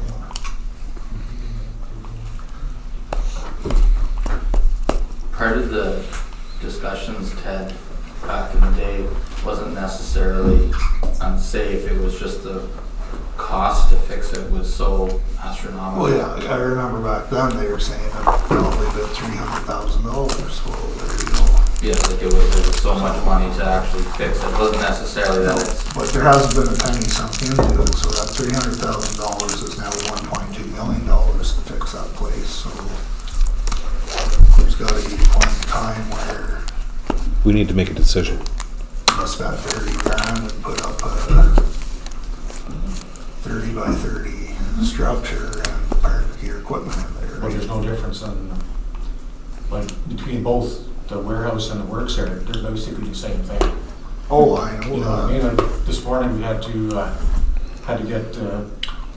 Part of the discussions, Ted, back in the day, wasn't necessarily unsafe, it was just the cost to fix it was so astronomical. Well, yeah, I remember back then they were saying it probably been $300,000, so there you go. Yeah, like there was so much money to actually fix it, it wasn't necessarily that it's, But there hasn't been a penny sunk into it, so that $300,000 is now $1.2 million to fix that place, so there's gotta be a point in time where We need to make a decision. you spend 30 grand and put up a 30 by 30 structure and park your equipment in there. But there's no difference in, like, between both the warehouse and the works area, they're basically the same thing. Oh, I know You know what I that. mean? Like, this morning, we had to get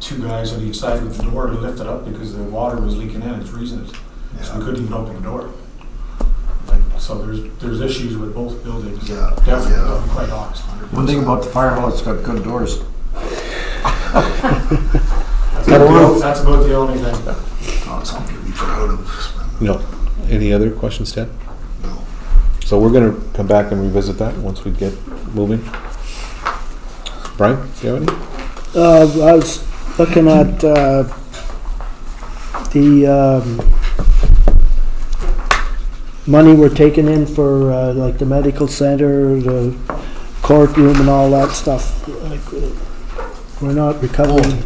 two guys on each side of the door to lift it up because the water was leaking in and freezing it. So we Yeah. couldn't even open the door. Like, so there's issues with both buildings. Yeah, Definitely, yeah. to be quite honest. One thing about the fire hall, it's got good doors. That's about the only thing. Not something to be proud of. No. Any other questions, Ted? No. So we're gonna come back and revisit that once we get moving. Brian, do you have any? I was looking at, the, money we're taking in for, like the medical center, the courtroom and all that stuff. Like, we're not recovering,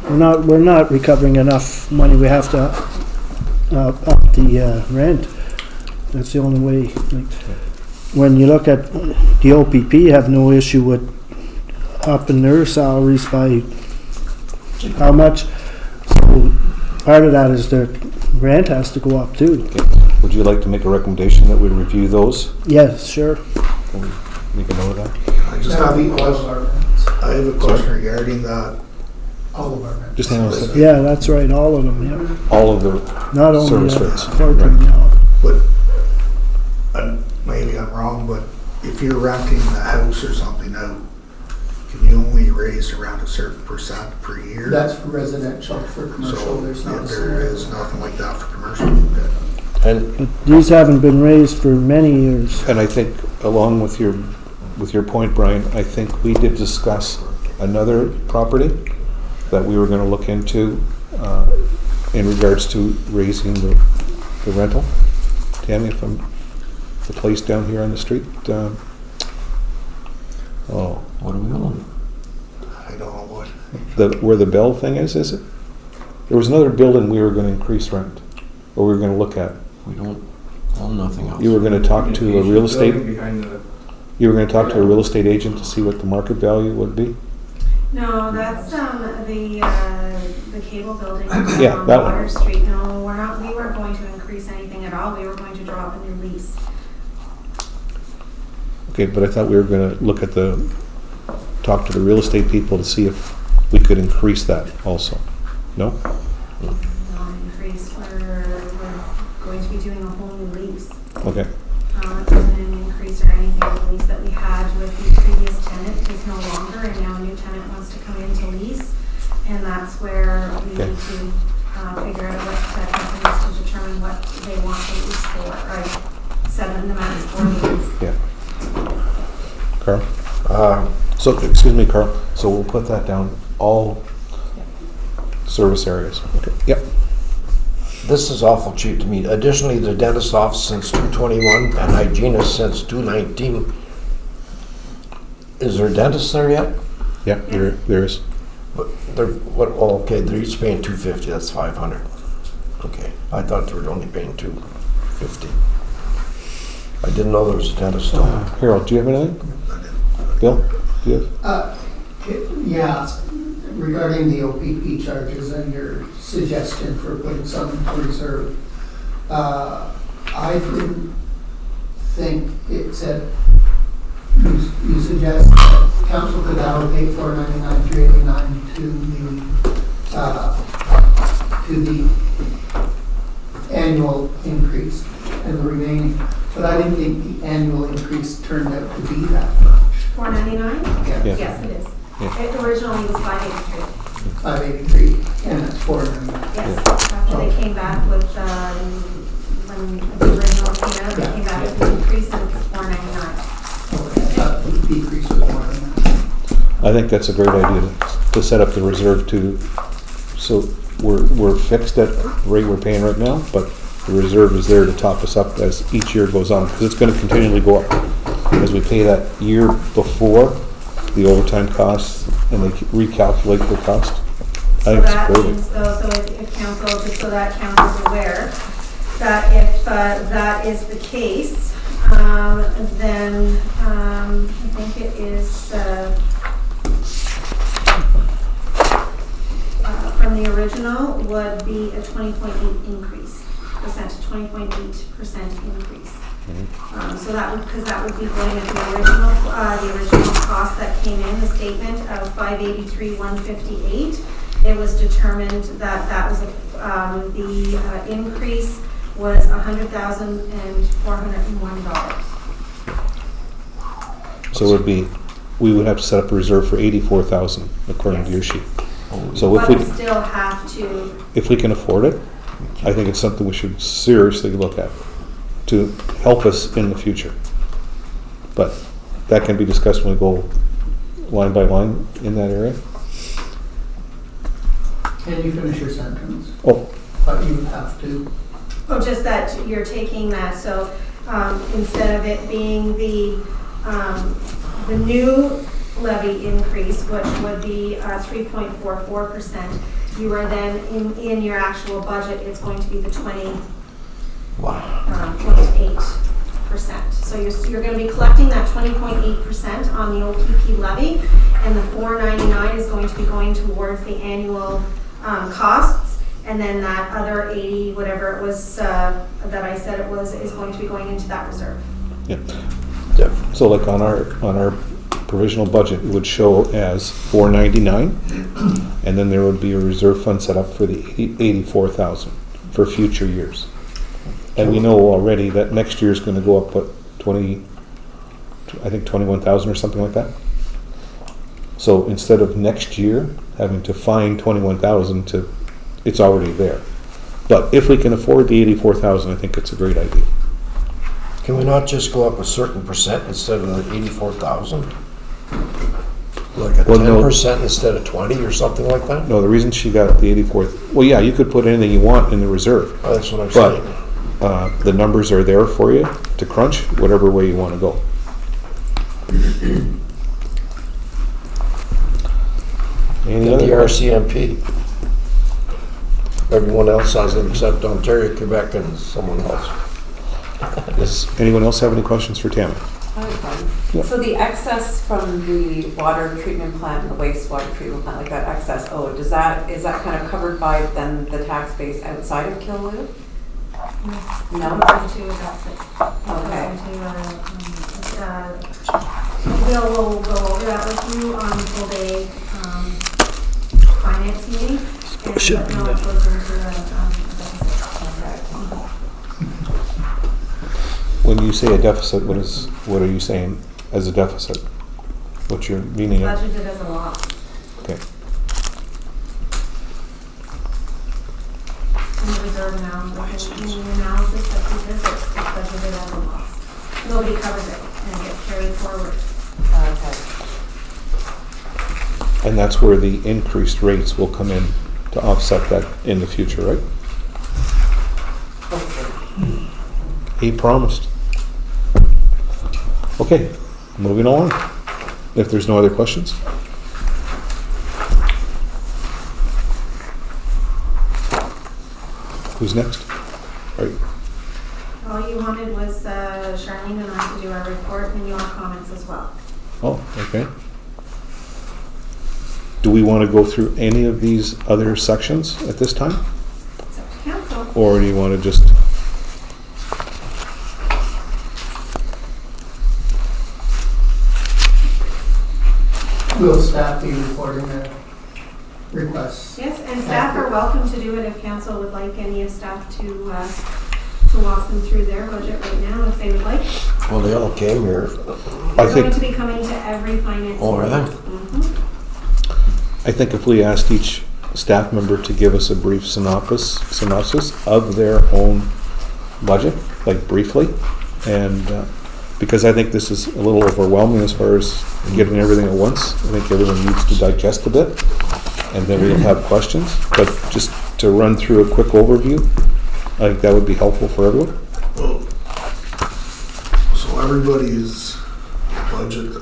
we're not recovering enough money. We have to, up the, rent. That's the only way. Like, when you look at the OPP, have no issue with upping their salaries by how much. So part of that is their rent has to go up too. Would you like to make a recommendation that we review those? Yes, sure. Can we make a note of that? I just have a question. I have a question regarding that. All of our members. Just hang on a second. Yeah, that's right, all of them, yeah. All of the, Not only Service the rates, courtroom, no. But, and maybe I'm wrong, but if you're renting the house or something out, can you only raise around a certain percent per year? That's for residential, for commercial, So there's not. there is nothing like that for commercial. And But these haven't been raised for many years. and I think along with your point, Brian, I think we did discuss another property that we were gonna look into, in regards to raising the rental. Tammy, from the place down here on the street, what are we on? I don't know what. where the Bell thing is it? There was another building we were gonna increase rent, or we were gonna look at. We don't own nothing else. You were gonna talk to a real estate, Behind the, you were gonna talk to a real estate agent to see what the market value would be? No, that's, the cable building Yeah, on that one. Water Street. No, we weren't going to increase anything at all. We were going to draw up a new lease. Okay, but I thought we were gonna look at talk to the real estate people to see if we could increase that also. No? No increase. doing a whole new lease. Okay, It wasn't an increase or anything. The lease that we had with the previous tenant is no longer, and now a new tenant wants to come in to lease. And that's where we Okay. need to figure out what companies to determine what they want the lease for, right? 7 the max 4 years. yeah. Carl? Uh, So, excuse me, Carl, so we'll put that down, all service areas. Okay. Yep, This is awful cheap to me. Additionally, the dentist office since 221 and hygienist since 219. Is there a dentist there yet? yeah, there is. But they're, what, oh, okay, they're each paying $250, that's $500. Okay, I thought they were only paying $250. I didn't know there was a dentist still. Harold, do you have anything? Bill, do you have? Yeah, regarding the OPP charges and your suggestion for putting some to reserve, I didn't think it said, you suggest that council could allocate $499, $389 to the annual increase and the remaining, but I didn't think the annual increase turned out to be that much. $499? Yeah. Yes, it is. Yeah. It originally was $583. 583, and it's 499. Yes, after they came back with, when the original came out, they came back with an increase and it's $499. Okay, I thought the decrease was more than that. I think that's a great idea to set up the reserve so we're fixed at the rate we're paying right now, but the reserve is there to top us up as each year goes on, because it's gonna continually go up. As we pay that year before, the overtime costs, and they recalculate the cost. I So think that it's great. means though, so if council, just so that council's aware, that if that is the case, then I think it is from the original would be a 20.8 increase, percent, 20.8% increase. So that would, because that would be going into the original cost that came in, the statement of 583,158. It was determined that that was the increase was $100,401. So it would be, we would have to set up a reserve for 84,000 according to your sheet. So But we still have to, if we can afford it, I think it's something we should seriously look at to help us in the future. But that can be discussed when we go line by line in that area. Can you finish your sentence? Oh, But you have to. oh, just that you're taking that, so instead of it being the new levy increase, which would be 3.44%, you are then in your actual budget, it's going to be the 28%. So you're going to be collecting that 20.8% on the OPP levy, and the $499 is going to be going towards the annual costs, and then that other 80, whatever it was that I said it was, is going to be going into that reserve. yeah. So like on our provisional budget, it would show as 499, and then there would be a reserve fund set up for the 84,000 for future years. And we know already that next year is going to go up, what, 21,000 or something like that? So instead of next year having to find 21,000 it's already there. But if we can afford the 84,000, I think it's a great idea. Can we not just go up a certain percent instead of the 84,000? Like a Well, no. 10% instead of 20 or something like that? No, the reason she got the 84th, well, yeah, you could put anything you want in the reserve. Oh, that's what I'm But saying. the numbers are there for you to crunch, whatever way you want to go. Any And the other? RCMP. Everyone else has it except Ontario, Quebec, and someone else. Does anyone else have any questions for Tammy? I have one. Yeah. So the excess from the water treatment plant and the wastewater treatment plant, like that excess owed, is that kind of covered by then the tax base outside of Killamue? No? Okay. Bill will go over that with you on full day finance meeting. And Should let be know there. what goes into the When you say a deficit, what are you saying as a deficit? What's your meaning of? Budgeted as a loss. Okay. In the reserve now, in the analysis that we did, it's budgeted as a loss. Nobody covers it and it gets carried forward. Okay. And that's where the increased rates will come in to offset that in the future, right? He promised. Okay, moving on. If there's no other questions. Who's next? Right. All you wanted was Charlene and I to do our report and your comments as well. Oh, okay. Do we want to go through any of these other sections at this time? It's up to council. Or do you want to just, Will staff be reporting their requests? Yes, and staff are welcome to do it if council would like any of staff to walk them through their budget right now if they would like. Well, they all came here. I They're going think, to be coming to every finance. Oh, are they? Mhm. I think if we asked each staff member to give us a brief synopsis of their own budget, like briefly, and because I think this is a little overwhelming as far as getting everything at once. I think everyone needs to digest a bit, and then we'll have questions. But just to run through a quick overview, I think that would be helpful for everyone. So everybody's budget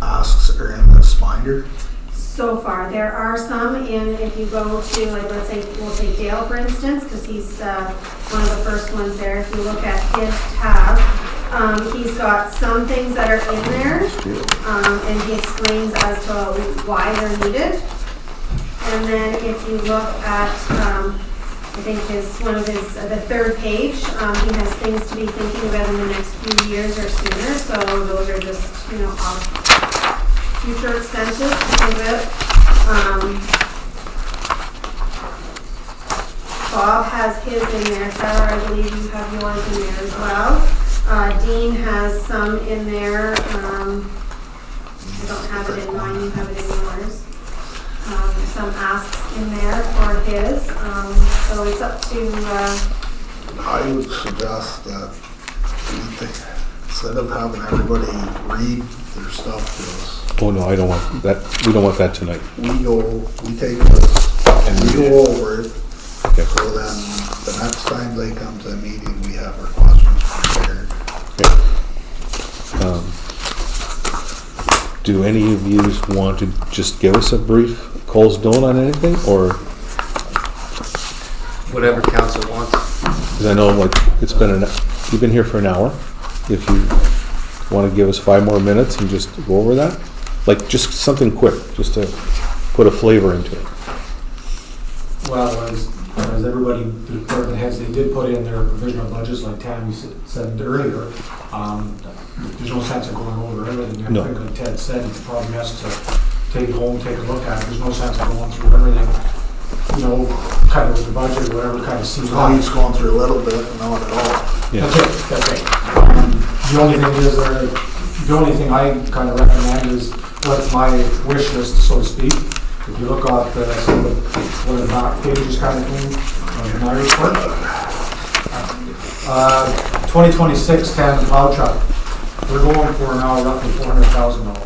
asks are in this binder. So far, there are some in, if you go to, like, let's say, we'll take Dale for instance, because he's one of the first ones there. If you look at his tab, he's got some things that are in there, and he explains as to why they're needed. And then if you look at, I think the third page, he has things to be thinking about in the next few years or sooner. So those are just, future expenses to think about. Bob has his in there. Sarah, I believe you have yours in there as well. Dean has some in there. I don't have it in mine, you have it in yours. Some asks in there for his. So it's up to... I would suggest that instead of having everybody read their stuff to us, Oh no, I don't want that. We don't want that tonight. we take this and we go over it. Okay. So then the next time they come to the meeting, we have our questions prepared. Do any of you want to just give us a brief Coles Dome on anything, or? Whatever council wants. Because I know, like, it's been you've been here for an hour. If you want to give us 5 more minutes and just go over that, like, just something quick, just to put a flavor into it. Well, as everybody, the department heads, they did put in their provisional budgets, like Tammy said earlier. There's no sense of going over everything. No. I think like Ted said, it's probably best to take it home, take a look at it. There's no sense of going through everything, kind of with the budget or whatever, kind of seems So he's going through a little bit, and not at all. Yeah. That's it. The only thing is, the only thing I kind of recommend is what's my wish list, so to speak. If you look at some of the back pages kind of thing of my report. 2026 Tandem plow truck. We're going for now roughly $400,000.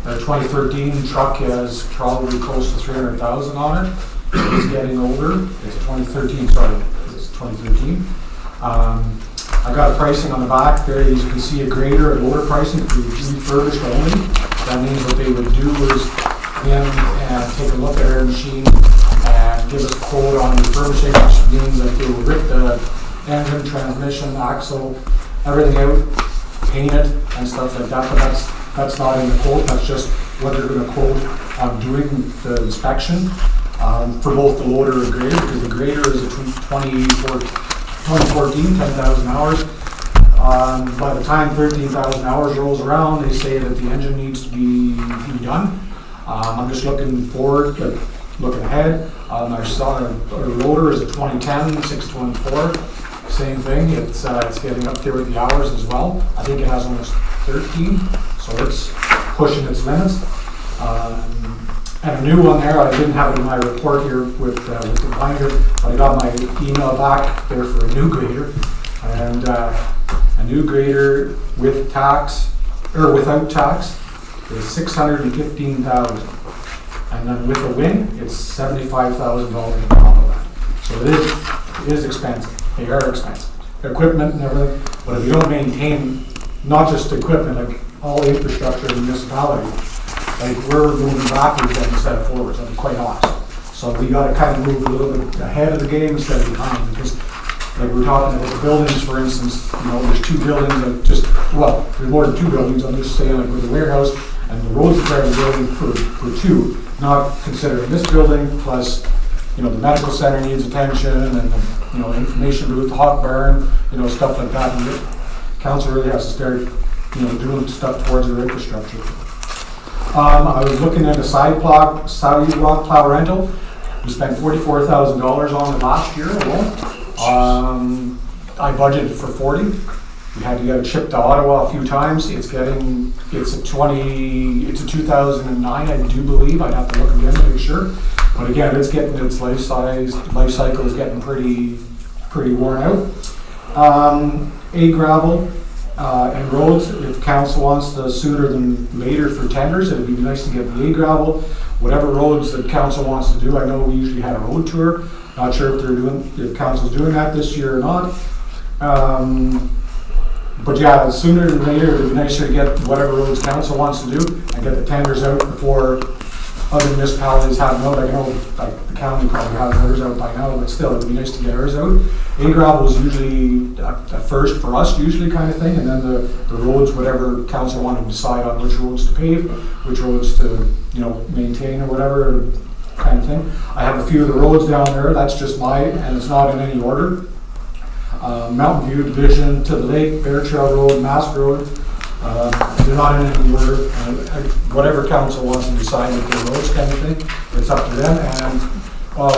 Our 2013 truck is probably close to $300,000 on it. It's getting older. It's a 2013, sorry, it's 2013. I got a pricing on the back there. As you can see, a grader at lower pricing for refurbished only. That means what they would do is come in and take a look at our machine and give us a quote on refurbishing, which means that they will rip the engine, transmission, axle, everything out, paint it and stuff like that. But that's not in the quote. That's just what they're going to quote on doing the inspection for both the loader and grader, because the grader is a 2014, 10,000 hours. By the time 13,000 hours rolls around, they say that the engine needs to be done. I'm just looking forward, looking ahead. Our loader is a 2010 624 same thing, it's getting up there with the hours as well. I think it has almost 13, so it's pushing its limits. And a new one there, I didn't have it in my report here with the binder, but I got my email back there for a new grader. And a new grader with tax, or without tax, is $615,000. And then with a wing, it's $75,000 on top of that. So it is expensive. They are expensive. Equipment and everything, but if you don't maintain, not just equipment, like all infrastructure in the municipality, like we're moving backwards instead of forwards, I'll be quite honest. So we gotta kind of move a little bit ahead of the game instead of behind, because like we're talking about the buildings, for instance, you know, there's 2 buildings that just, well, there's more than 2 buildings, I'm just saying, like with the warehouse and the roads are the building for 2, not considering this building, plus, you know, the medical center needs attention, and the, you know, information booth, the hot barn, you know, stuff like that. And the council really has to start, you know, doing stuff towards their infrastructure. I was looking at a sidewalk plow rental. We spent $44,000 on it last year alone. I budgeted for 40. We had to get it shipped to Ottawa a few times. It's a 2009, I do believe. I'd have to look again to make sure. But again, it's getting its life cycle is getting pretty worn out. Gravel and roads, if council wants to sooner than later for tenders, it'd be nice to get the gravel. Whatever roads that council wants to do, I know we usually had a road tour. Not sure if council's doing that this year or not. But yeah, sooner than later, it'd be nicer to get whatever roads council wants to do and get the tenders out before other municipalities have them out. I know like the county probably has theirs out by now, but still, it'd be nice to get ours out. A-gravel is usually a first for us, usually kind of thing, and then the roads, whatever council want to decide on which roads to pave, which roads to, you know, maintain or whatever kind of thing. I have a few of the roads down there, that's just mine, and it's not in any order. Mountain View Division to the Lake, Bear Trail Road, Mask Road, they're not in any order. Whatever council wants to decide with their roads kind of thing, it's up to them. And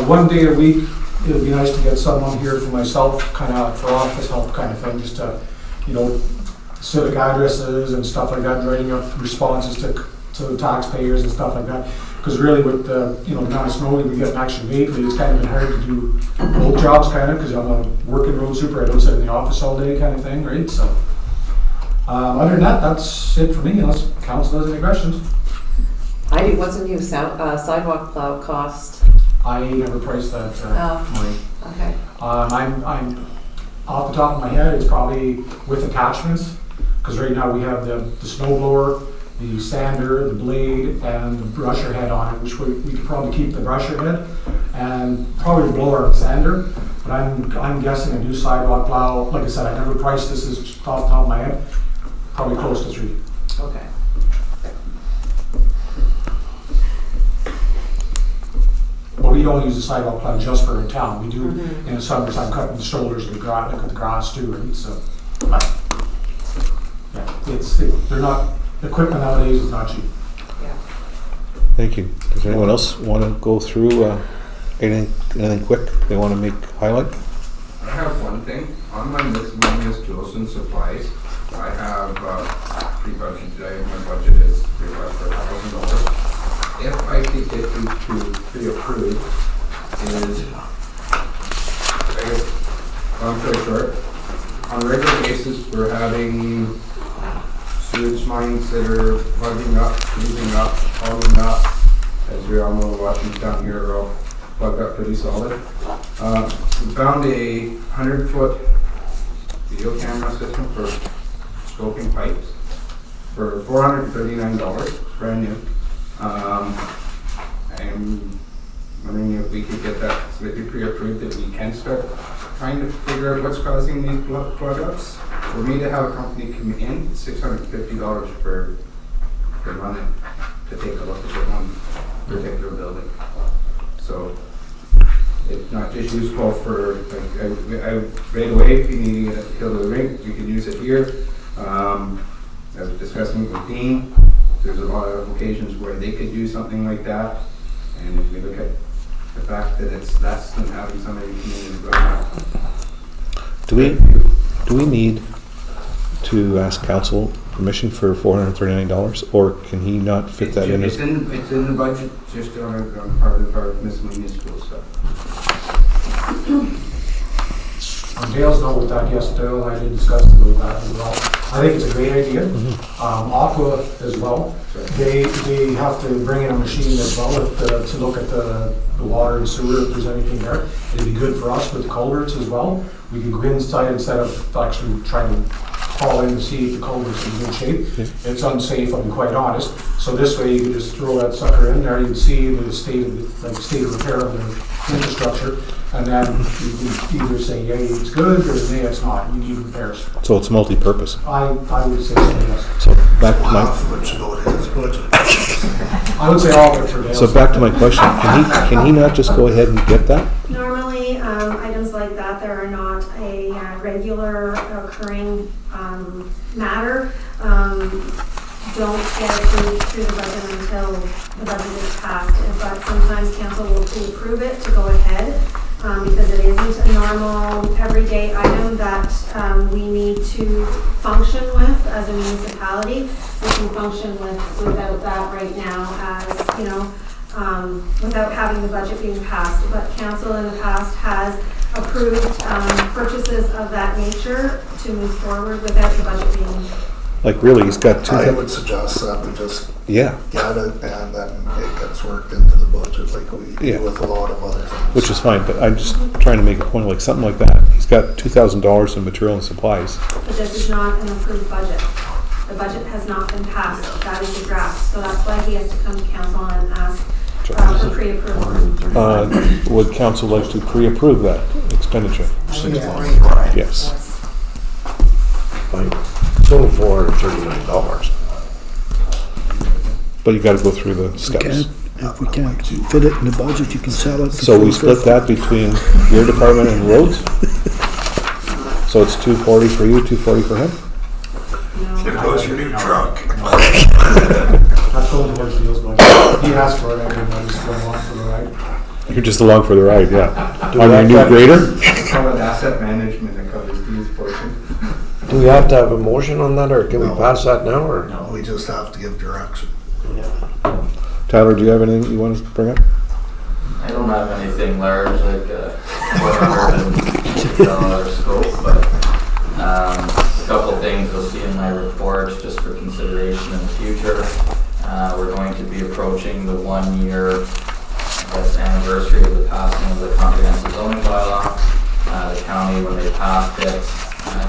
one day a week, it would be nice to get someone here for myself, kind of for office help kind of thing, just to, you know, civic addresses and stuff like that, writing up responses to the taxpayers and stuff like that. Because really with the, you know, the amount of snow we get actually lately, it's kind of been hard to do both jobs kind of, because I'm a working road super, I don't sit in the office all day kind of thing, right? So other than that, that's it for me, unless council has any questions. Heidi, what's a new sidewalk plow cost? I never priced that. Okay. I'm off the top of my head, it's probably with attachments, because right now we have the snow blower, the sander, the blade, and the brusher head on it, which we could probably keep the brusher head, and probably the blower and sander. But I'm guessing a new sidewalk plow, like I said, I never priced this, is just off the top of my head, probably close to 3. Okay. But we don't use the sidewalk plow just for in town. We do in the summertime cutting the shoulders of the grass, like the grass too, right? So, yeah, they're not. Equipment nowadays is not cheap. Yeah. Thank you. Does anyone else want to go through anything quick they want to make highlight? I have one thing. On my miscellaneous tools and supplies, I have pre-budgeted. My budget is $1,000. If I could get you to pre-approve, long story short, on a regular basis, we're having sewage lines that are plugging up, losing up, fogging up. As we all know, Washington down here are all plugged up pretty solid. We found a 100-foot video camera system for scoping pipes for $439, brand new. I'm wondering if we could get that slightly pre-approved, that we can start trying to figure out what's causing these plug-ups. For me to have a company come in, it's $650 for run it, to take a look at the one particular building. So it's not just useful for, like, right away, if you need to kill the ring, you can use it here. I was discussing with Dean, there's a lot of occasions where they could do something like that. And if we look at the fact that it's less than having somebody come in and run that. Do Do we need to ask council permission for $439, or can he not fit that in? It's in the budget, just on part of our miscellaneous school stuff. On Dale's note with that, yes, Dale and I did discuss it with that as well. I think it's a great idea. Aqua as well, they have to bring in a machine as well to look at the water and sewer, if there's anything there. It'd be good for us with the culverts as well. We could go inside instead of actually trying to call in to see if the culvert's in good shape. It's unsafe, I'll be quite honest. So this way you could just throw that sucker in there, you can see the state of repair of the infrastructure, and then you can either say, yeah, it's good, or nay, it's not, you need repairs. So it's multi-purpose. I would say so, yes. So back to Half my, of it should go to his budget. I would say all of it for Dale's. so back to my question, can he not just go ahead and get that? Normally, items like that, that are not a regular occurring matter, don't get approved through the budget until the budget is passed. But sometimes council will approve it to go ahead, because it isn't a normal everyday item that we need to function with as a municipality. We can function without that right now, as you know, without having the budget being passed. But council in the past has approved purchases of that nature to move forward without the budget being. Like really, he's got I two, would suggest that we just yeah, get it and then it gets worked into the budget like we Yeah. do with a lot of other things. which is fine, but I'm just trying to make a point, like something like that. He's got $2,000 in material and supplies. But this is not an approved budget. The budget has not been passed. That is a draft. So that's why he has to come to council and ask for pre-approval. Would council like to pre-approve that expenditure? Yes. Fine. It's only $439. But you gotta go through the If steps. we can't fit it in the budget, you can sell it. for So we split that between your department and roads? So it's 240 for you, 240 for him? There goes your new truck. That's going towards Dale's budget. He asked for it, I just going along for the ride. You're just along for the ride, yeah. Do On we your have new to have- grader? Call it asset management that covers these portion. Do we have to have a motion on that, or can we No. pass that now, or? No. We just have to give direction. Tyler, do you have anything you want to bring up? I don't have anything large, like $450 scope, but a couple things you'll see in my report just for consideration in the future. We're going to be approaching the 1 year, anniversary of the passing of the comprehensive zoning bylaw. The county, when they passed it,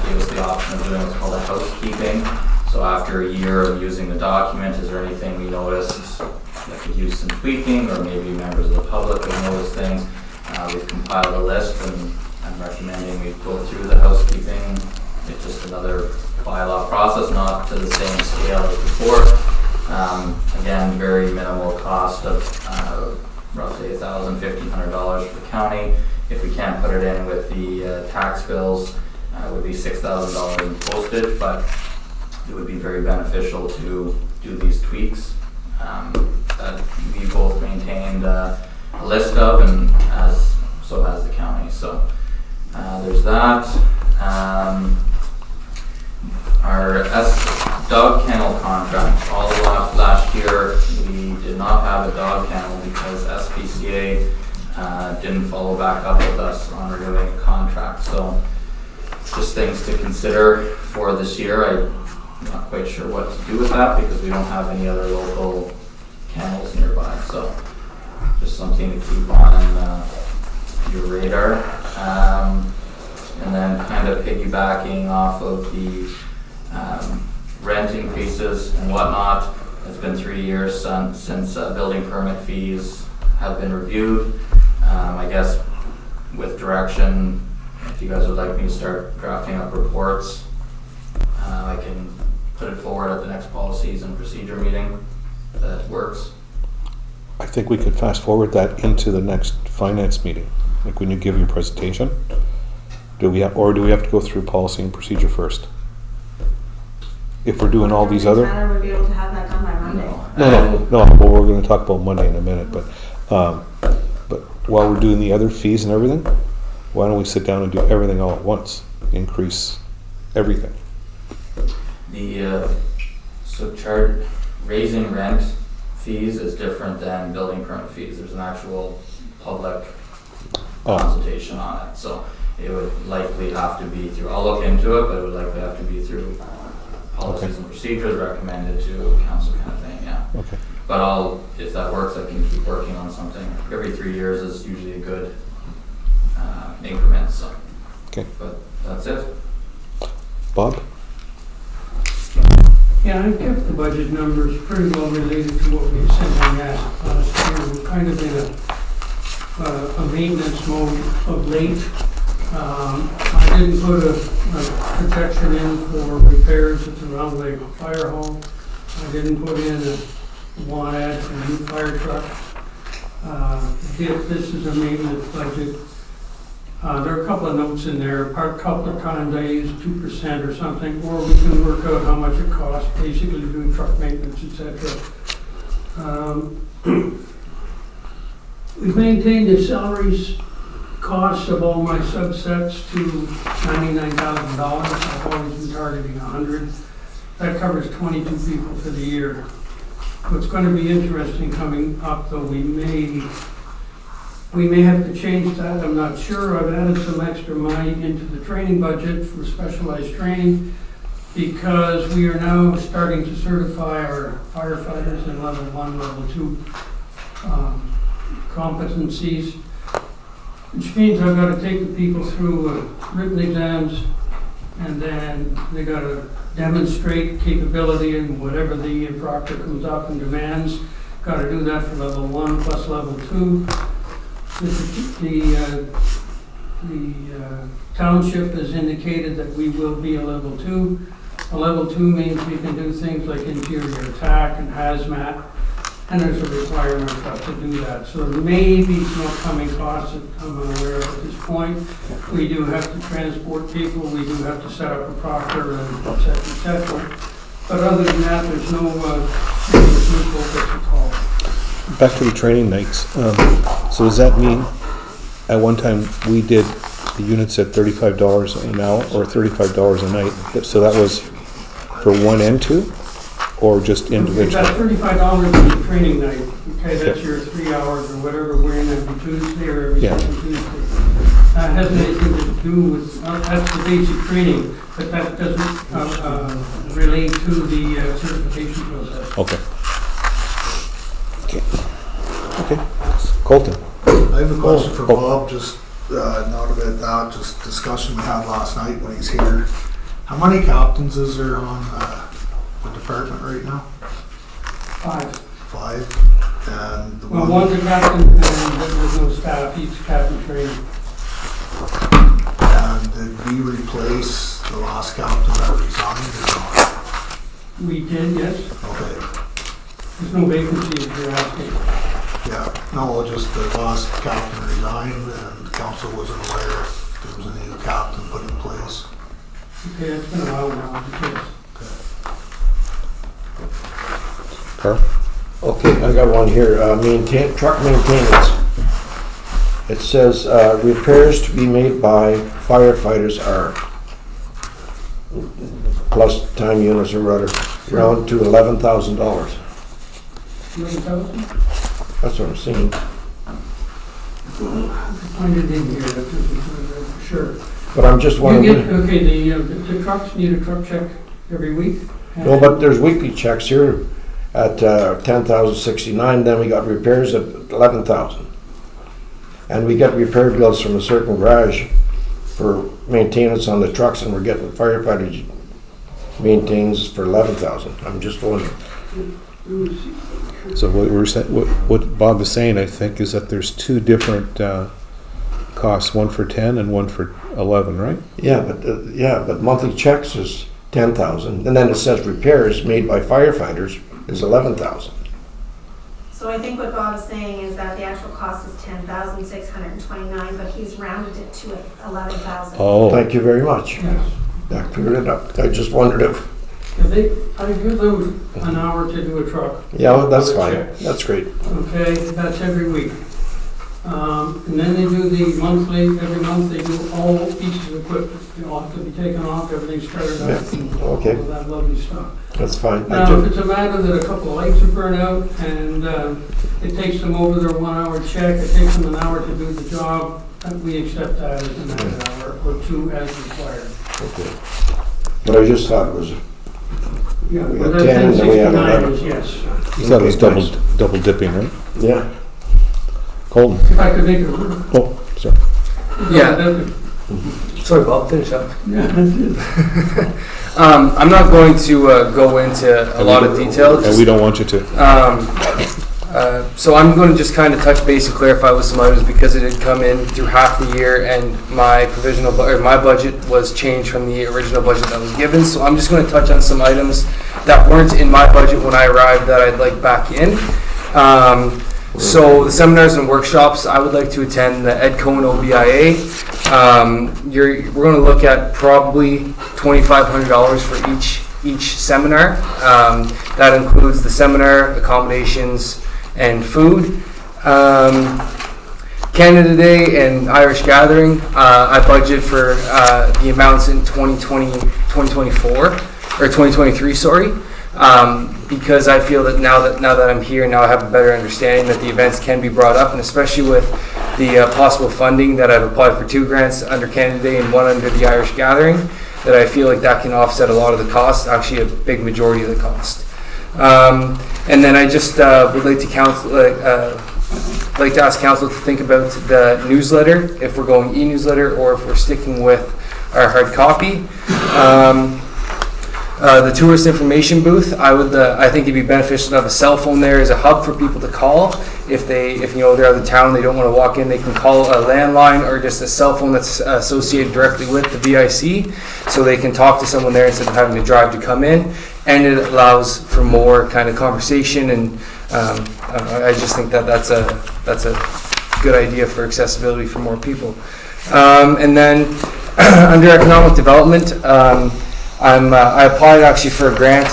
gave us the option of doing what's called a housekeeping. So after a year of using the document, is there anything we noticed that could use some tweaking, or maybe members of the public would notice things? We've compiled a list, and I'm recommending we go through the housekeeping. It's just another bylaw process, not to the same scale as before. Again, very minimal cost of roughly $1,000, $1,500 for the county. If we can't put it in with the tax bills, it would be $6,000 in postage, but it would be very beneficial to do these tweaks that we both maintained a list of, and so has the county. So there's that. Our dog kennel contract. All last year we did not have a dog kennel because SPCA didn't follow back up with us on renewing a contract. So just things to consider for this year. I'm not quite sure what to do with that because we don't have any other local kennels nearby. So just something to keep on your radar. And then kind of piggybacking off of the rent increases and whatnot. It's been 3 years since building permit fees have been reviewed. I guess with direction, if you guys would like me to start drafting up reports, I can put it forward at the next policies and procedure meeting. If that works. I think we could fast forward that into the next finance meeting, like when you give your presentation. Do we have to go through policy and procedure first? If we're doing all these other. Tyler would be able to have that done by Monday. No, well, we're gonna talk about Monday in a minute, but while we're doing the other fees and everything, why don't we sit down and do everything all at once? increase everything? Raising rent fees is different than building permit fees. There's an actual public consultation on it, so it would likely have to be through, I'll look into it, but it would likely have to be through policies and procedures recommended to council kind of thing, yeah. Okay. But if that works, I can keep working on something. Every 3 years is usually a good increment, so. Okay. But that's it. Bob? Yeah, I kept the budget numbers pretty well related to what we said on that last year. We're kind of in a maintenance mode of late. I didn't put a protection in for repairs at the Round Lake Fire Hall. I didn't put in a want ad for a new fire truck. This is a maintenance budget. There are a couple of notes in there, a couple of times I use 2% or something, or we can work out how much it costs, basically doing truck maintenance, etc. We've maintained the salaries costs of all my subsets to $99,000. I've always been targeting 100. That covers 22 people for the year. What's going to be interesting coming up, though, we may have to change that, I'm not sure. I've added some extra money into the training budget for specialized training because we are now starting to certify our firefighters in level 1, level 2 competencies, which means I've got to take the people through written exams, and then they got to demonstrate capability in whatever the proctor comes up and demands. Got to do that for level 1 plus level 2. The township has indicated that we will be a level 2. A level 2 means we can do things like interior attack and hazmat, and there's a requirement for us to do that. So there may be some upcoming costs that I'm unaware of at this point. We do have to transport people, we do have to set up a proctor, and et cetera, et cetera. But other than that, there's no serious new focus at all. Back to the training nights. So does that mean at one time we did the units at $35 an hour or $35 a night? So that was for 1 and 2 or just individual? That's $35 for the training night. Okay, that's your 3 hours or whatever we're in every Tuesday or every second Tuesday. That has anything to do with, that's the basic training, but that doesn't relate to the certification process. Okay. Okay. Colton? I have a question for Bob, just not about that, just discussion we had last night when he's here. How many captains is there on the department right now? 5. 5? And the Well, one's a captain and there's no staff, each captain training. And did we replace the last captain that resigned or not? We did, yes. Okay. There's no vacancy if you're asking. Yeah, no, just the last captain resigned and the council wasn't aware if there was a new captain put in place. Okay, it's been a while now, because Carl? Okay, I got one here, truck maintenance. It says, repairs to be made by firefighters are, plus time units or whatever, around to $11,000. 11,000? That's what I'm seeing. Find it in here, that's for sure. But I'm just You wondering, get, okay, the trucks need a truck check every week. no, but there's weekly checks here at $10,069, then we got repairs at $11,000. And we get repair bills from a certain garage for maintenance on the trucks, and we're getting firefighters maintains for $11,000. I'm just wondering. So what Bob is saying, I think, is that there's 2 different costs, one for 10 and one for 11, right? Yeah, but monthly checks is $10,000, and then it says repairs made by firefighters is $11,000. So I think what Bob is saying is that the actual cost is $10,629, but he's rounded it to $11,000. Oh, Thank you very much. Yes. That cleared it up. I just wondered if. I give them an hour to do a truck. Yeah, that's Check. fine. That's great. Okay, that's every week. And then they do the monthly, every month they do all pieces of equipment. They all have to be taken off, everything's started up, and all Okay. of that lovely stuff. That's fine. Now, if it's a matter that a couple of lights are burned out and it takes them over their 1 hour check, it takes them an hour to do the job, we accept that as an hour or two as required. Okay. But I just thought it was, Yeah, We but got that 10 and then we have 1069 11. is yes. You thought it was Okay, nice. double dipping, right? yeah. Colton? If I could make it. Oh, sorry. Yeah. Sorry, Bob, finish up. Yeah, that's it. I'm not going to go into a lot of detail. And we don't want you to. So I'm going to just kind of touch base and clarify with some items because it had come in through half the year and my my budget was changed from the original budget that was given. So I'm just going to touch on some items that weren't in my budget when I arrived that I'd like back in. So the seminars and workshops, I would like to attend the EDCO and OBIA. We're going to look at probably $2,500 for each seminar. That includes the seminar, accommodations, and food. Canada Day and Irish Gathering, I budget for the amounts in 2024 or 2023, sorry. Because I feel that now that I'm here, now I have a better understanding that the events can be brought up, and especially with the possible funding that I've applied for 2 grants under Canada Day and 1 under the Irish Gathering, that I feel like that can offset a lot of the cost, actually a big majority of the cost. And then I just would like to ask council to think about the newsletter, if we're going e-newsletter or if we're sticking with our hard copy. The tourist information booth, I think it'd be beneficial to have a cell phone there as a hub for people to call. If they're out of town, they don't want to walk in, they can call a landline or just a cell phone that's associated directly with the VIC, so they can talk to someone there instead of having to drive to come in. And it allows for more kind of conversation, and I just think that that's a good idea for accessibility for more people. And then under economic development, I applied actually for a grant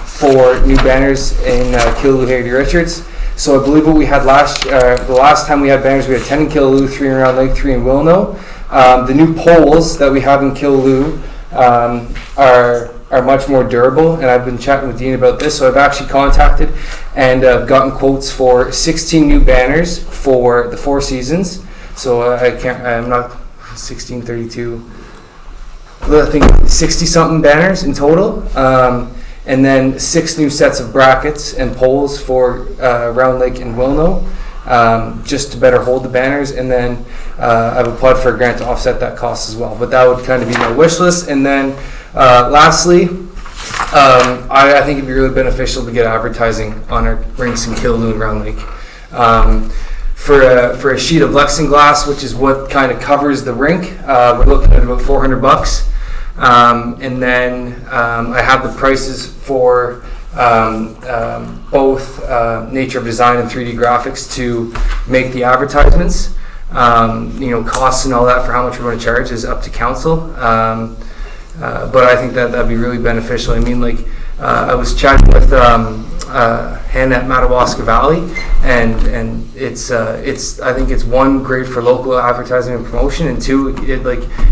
for new banners in Killaloe, Haggerty Richards. So I believe what we had the last time we had banners, we had 10 in Killaloe, 3 in Round Lake, 3 in Wilno. The new poles that we have in Killaloe are much more durable, and I've been chatting with Dean about this. So I've actually contacted and gotten quotes for 16 new banners for the 4 seasons. So I'm not 1632. I think 60-something banners in total, and then 6 new sets of brackets and poles for Round Lake and Wilno, just to better hold the banners. And then I've applied for a grant to offset that cost as well. But that would kind of be my wish list. And then lastly, I think it'd be really beneficial to get advertising on our rinks in Killaloe and Round Lake. For a sheet of plexiglass, which is what kind of covers the rink, we're looking at about $400. And then I have the prices for both Nature of Design and 3D Graphics to make the advertisements. Costs and all that for how much we're going to charge is up to council. But I think that'd be really beneficial. I mean, I was chatting with Hannah at Madawaska Valley, and it's I think it's 1, great for local advertising and promotion, and 2,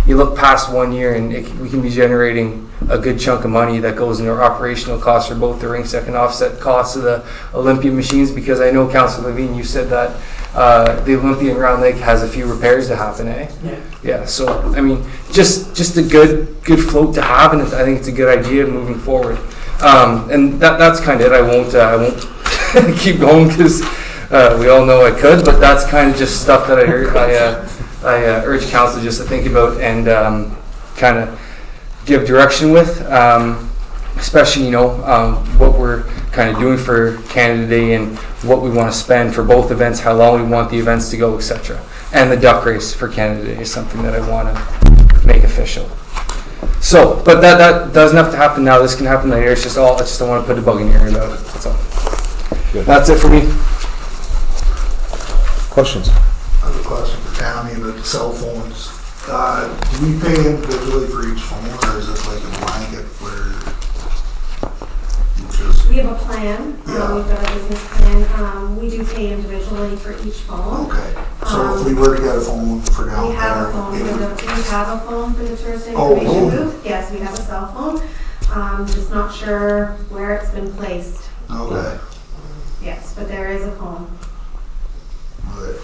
you look past 1 year and we can be generating a good chunk of money that goes into our operational costs for both the rinks that can offset costs of the Olympia machines, because I know Councillor Levine, you said that the Olympia in Round Lake has a few repairs to happen, eh? Yeah. So I mean, just a good float to have, and I think it's a good idea moving forward. And that's kind of it. I won't keep going because we all know I could, but that's kind of just stuff that I urge council just to think about and kind of give direction with, especially what we're kind of doing for Canada Day and what we want to spend for both events, how long we want the events to go, etc. And the duck race for Canada Day is something that I want to make official. So, but that doesn't have to happen now. This can happen later. I just don't want to put a bug in your ear about it. That's all. Good. That's it for me. Questions? I have a question for Tammy about the cell phones. Do we pay individually for each phone, or is it like a blanket where you just... We have a plan, Yeah. we've got a business plan, we do pay individually for each phone. Okay, So if we were to get a phone for down We have a there, phone it for would- the, we have a phone for the tourist Oh, information phone. booth. Yes, we have a cell phone. Just not sure where it's been placed. okay. Yes, but there is a phone. Okay.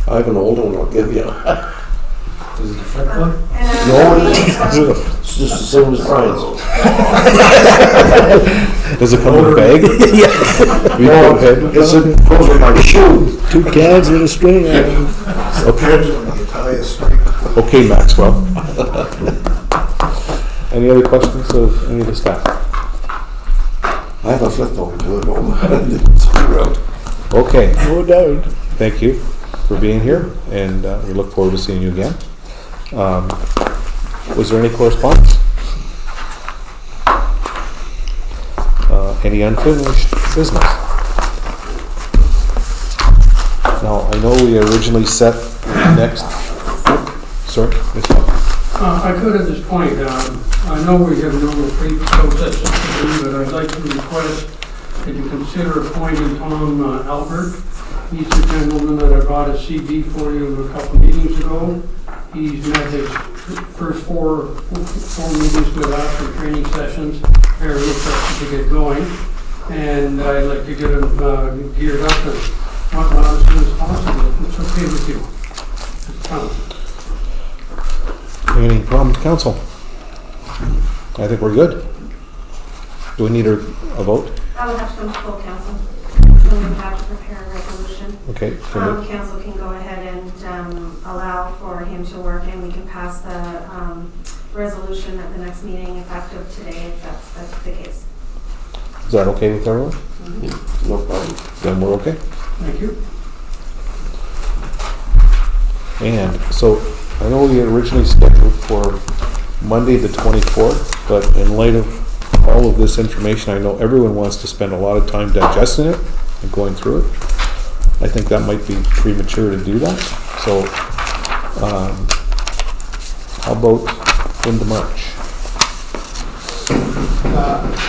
I have an old one I'll give you. Is it a flip phone? And No, we, it's just the same as Brian's. Does it come with a bag? No, it's a, goes with my shoe. 2 cans and a string. Depends when you tie a string. Okay, Maxwell. Any other questions of any of the staff? I have a flip phone too at home. Okay, No doubt. thank you for being here, and we look forward to seeing you again. Was there any correspondence? Any unfinished business? Now, I know we originally set next, sorry, yes, Bob. I could at this point, I know we have no retreat processes to do, but I'd like to request that you consider appointing Tom Albert. He's the gentleman that I brought a CV for you a couple meetings ago. He's met his first four meetings with us for training sessions. Very interested to get going. And I'd like to get him geared up and whatnot as soon as possible, if it's okay with you. Tom. Any problems, council? I think we're good. Do we need a vote? I would have to come to full council. Then we would have to prepare a resolution. Okay, so Council can go ahead and allow for him to work, and we can pass the resolution at the next meeting effective today, if that's the case. is that okay with everyone? No problem. Then we're okay. Thank you. And so I know we had originally scheduled for Monday the 24th, but in light of all of this information, I know everyone wants to spend a lot of time digesting it and going through it. I think that might be premature to do that. So how about into March?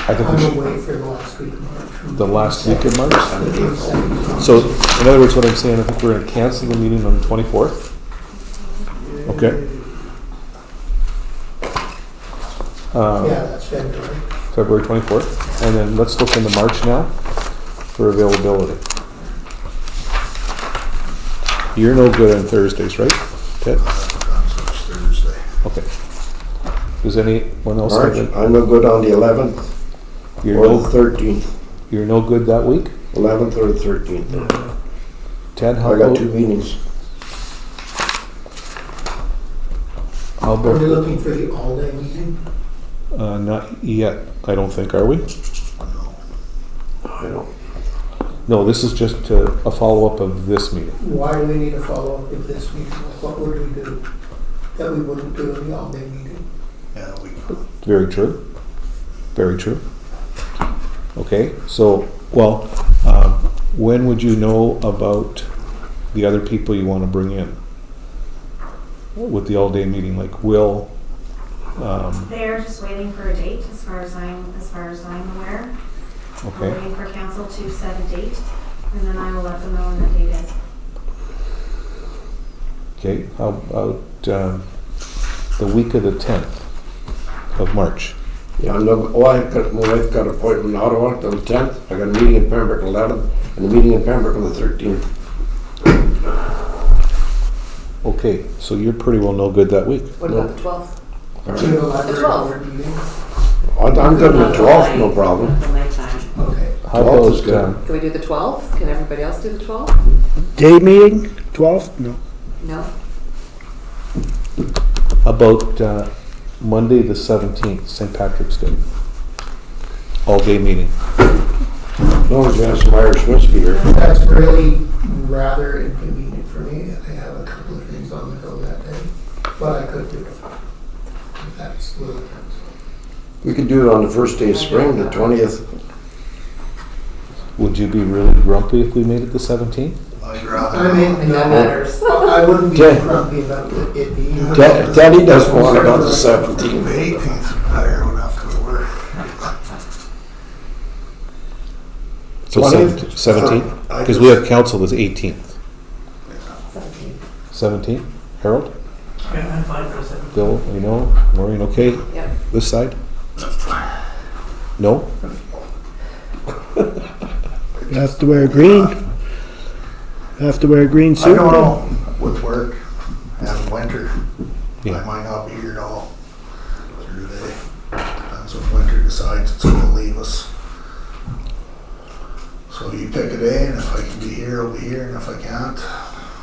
I think we I'm should, away for the last week of March. the last week of March. So in other words, what I'm saying, I think we're going to cancel the meeting on the 24th. Okay. Yeah, that's February. February 24th. And then let's look into March now for availability. You're no good on Thursdays, right, Ted? On such Thursday. Okay. Does anyone else have March, it? I'm no good on the 11th You're or the no, 13th. you're no good that week? 11th or the 13th. Ted, how I got about, 2 meetings. how Are we about, looking for the all-day meeting? not yet, I don't think, are we? No. I don't. No, this is just a follow-up of this meeting. Why do we need a follow-up with this meeting? Like, what would we do that we wouldn't do in the all-day meeting? Yeah, we, Very true. Very true. Okay, so, well, when would you know about the other people you want to bring in with the all-day meeting? Like Will, They're just waiting for a date, as far as I'm aware. I'm okay, waiting for council to set a date, and then I will let them know when that date is. okay. How about the week of the 10th of March? Yeah, I'm no, oh, my wife got an appointment in Ottawa on the 10th. I got a meeting in Pembroke on the 11th and a meeting in Pembroke on the 13th. Okay, so you're pretty well no good that week. What about the 12th? To the library 12th. board meeting? I'm good with 12th, no problem. The nighttime. Okay. How 12th is about, good. Can we do the 12th? Can everybody else do the 12th? Day meeting, 12th? No. No? how about Monday the 17th, St. Patrick's Day? All-day meeting. As long as you have some Irish whiskey here. That's really rather inconvenient for me. I have a couple of things on the go that day, but I could do it. If that's little things. We could do it on the first day of spring, the 20th. Would you be really grumpy if we made it the 17th? I'd rather. I mean, That matters. I wouldn't be Okay. grumpy about it being. Teddy doesn't want it on the The 17th. 18th, better when I have to go to work. So 20th? 17th? I Because just- we have council the 18th. 17th. Harold? Yeah, I'm fine for a second. Bill, you know? Maureen, okay? Yep. This side? No? You have to wear green. You have to wear a green I suit. don't know, with work and winter, Yeah. I might not be here at all through the day. Depends what winter decides it's gonna leave us. So you pick a day, and if I can be here, I'll be here, and if I can't,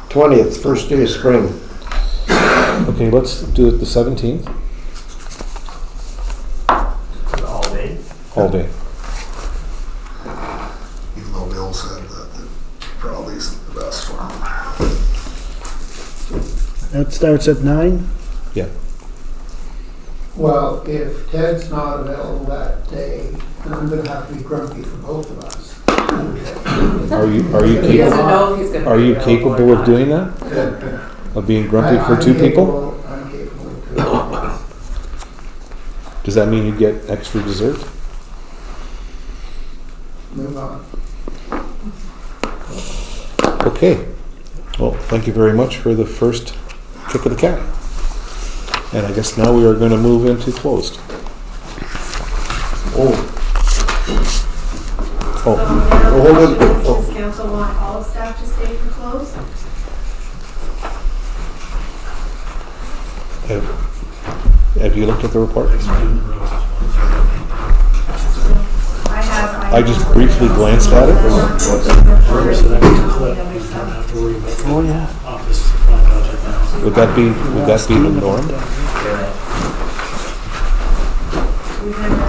20th, first day of spring. Okay, let's do it the 17th, All day. all day. even though Bill said that it probably isn't the best for him. That starts at 9. Well, if Ted's not available that day, then I'm gonna have to be grumpy for both of us. Are you He doesn't capable, know if he's gonna. are be you available or capable of not. doing that? Of being grumpy for two people? I'm capable of doing it. Does that mean you get extra dessert? Move on. Okay. Well, thank you very much for the first kick of the cat. And I guess now we are going to move into closed. So Oh, now, hold on. does council want all staff to stay for close? have you looked at the report? I just briefly glanced at it. Oh, yeah. Would that be the norm? We've never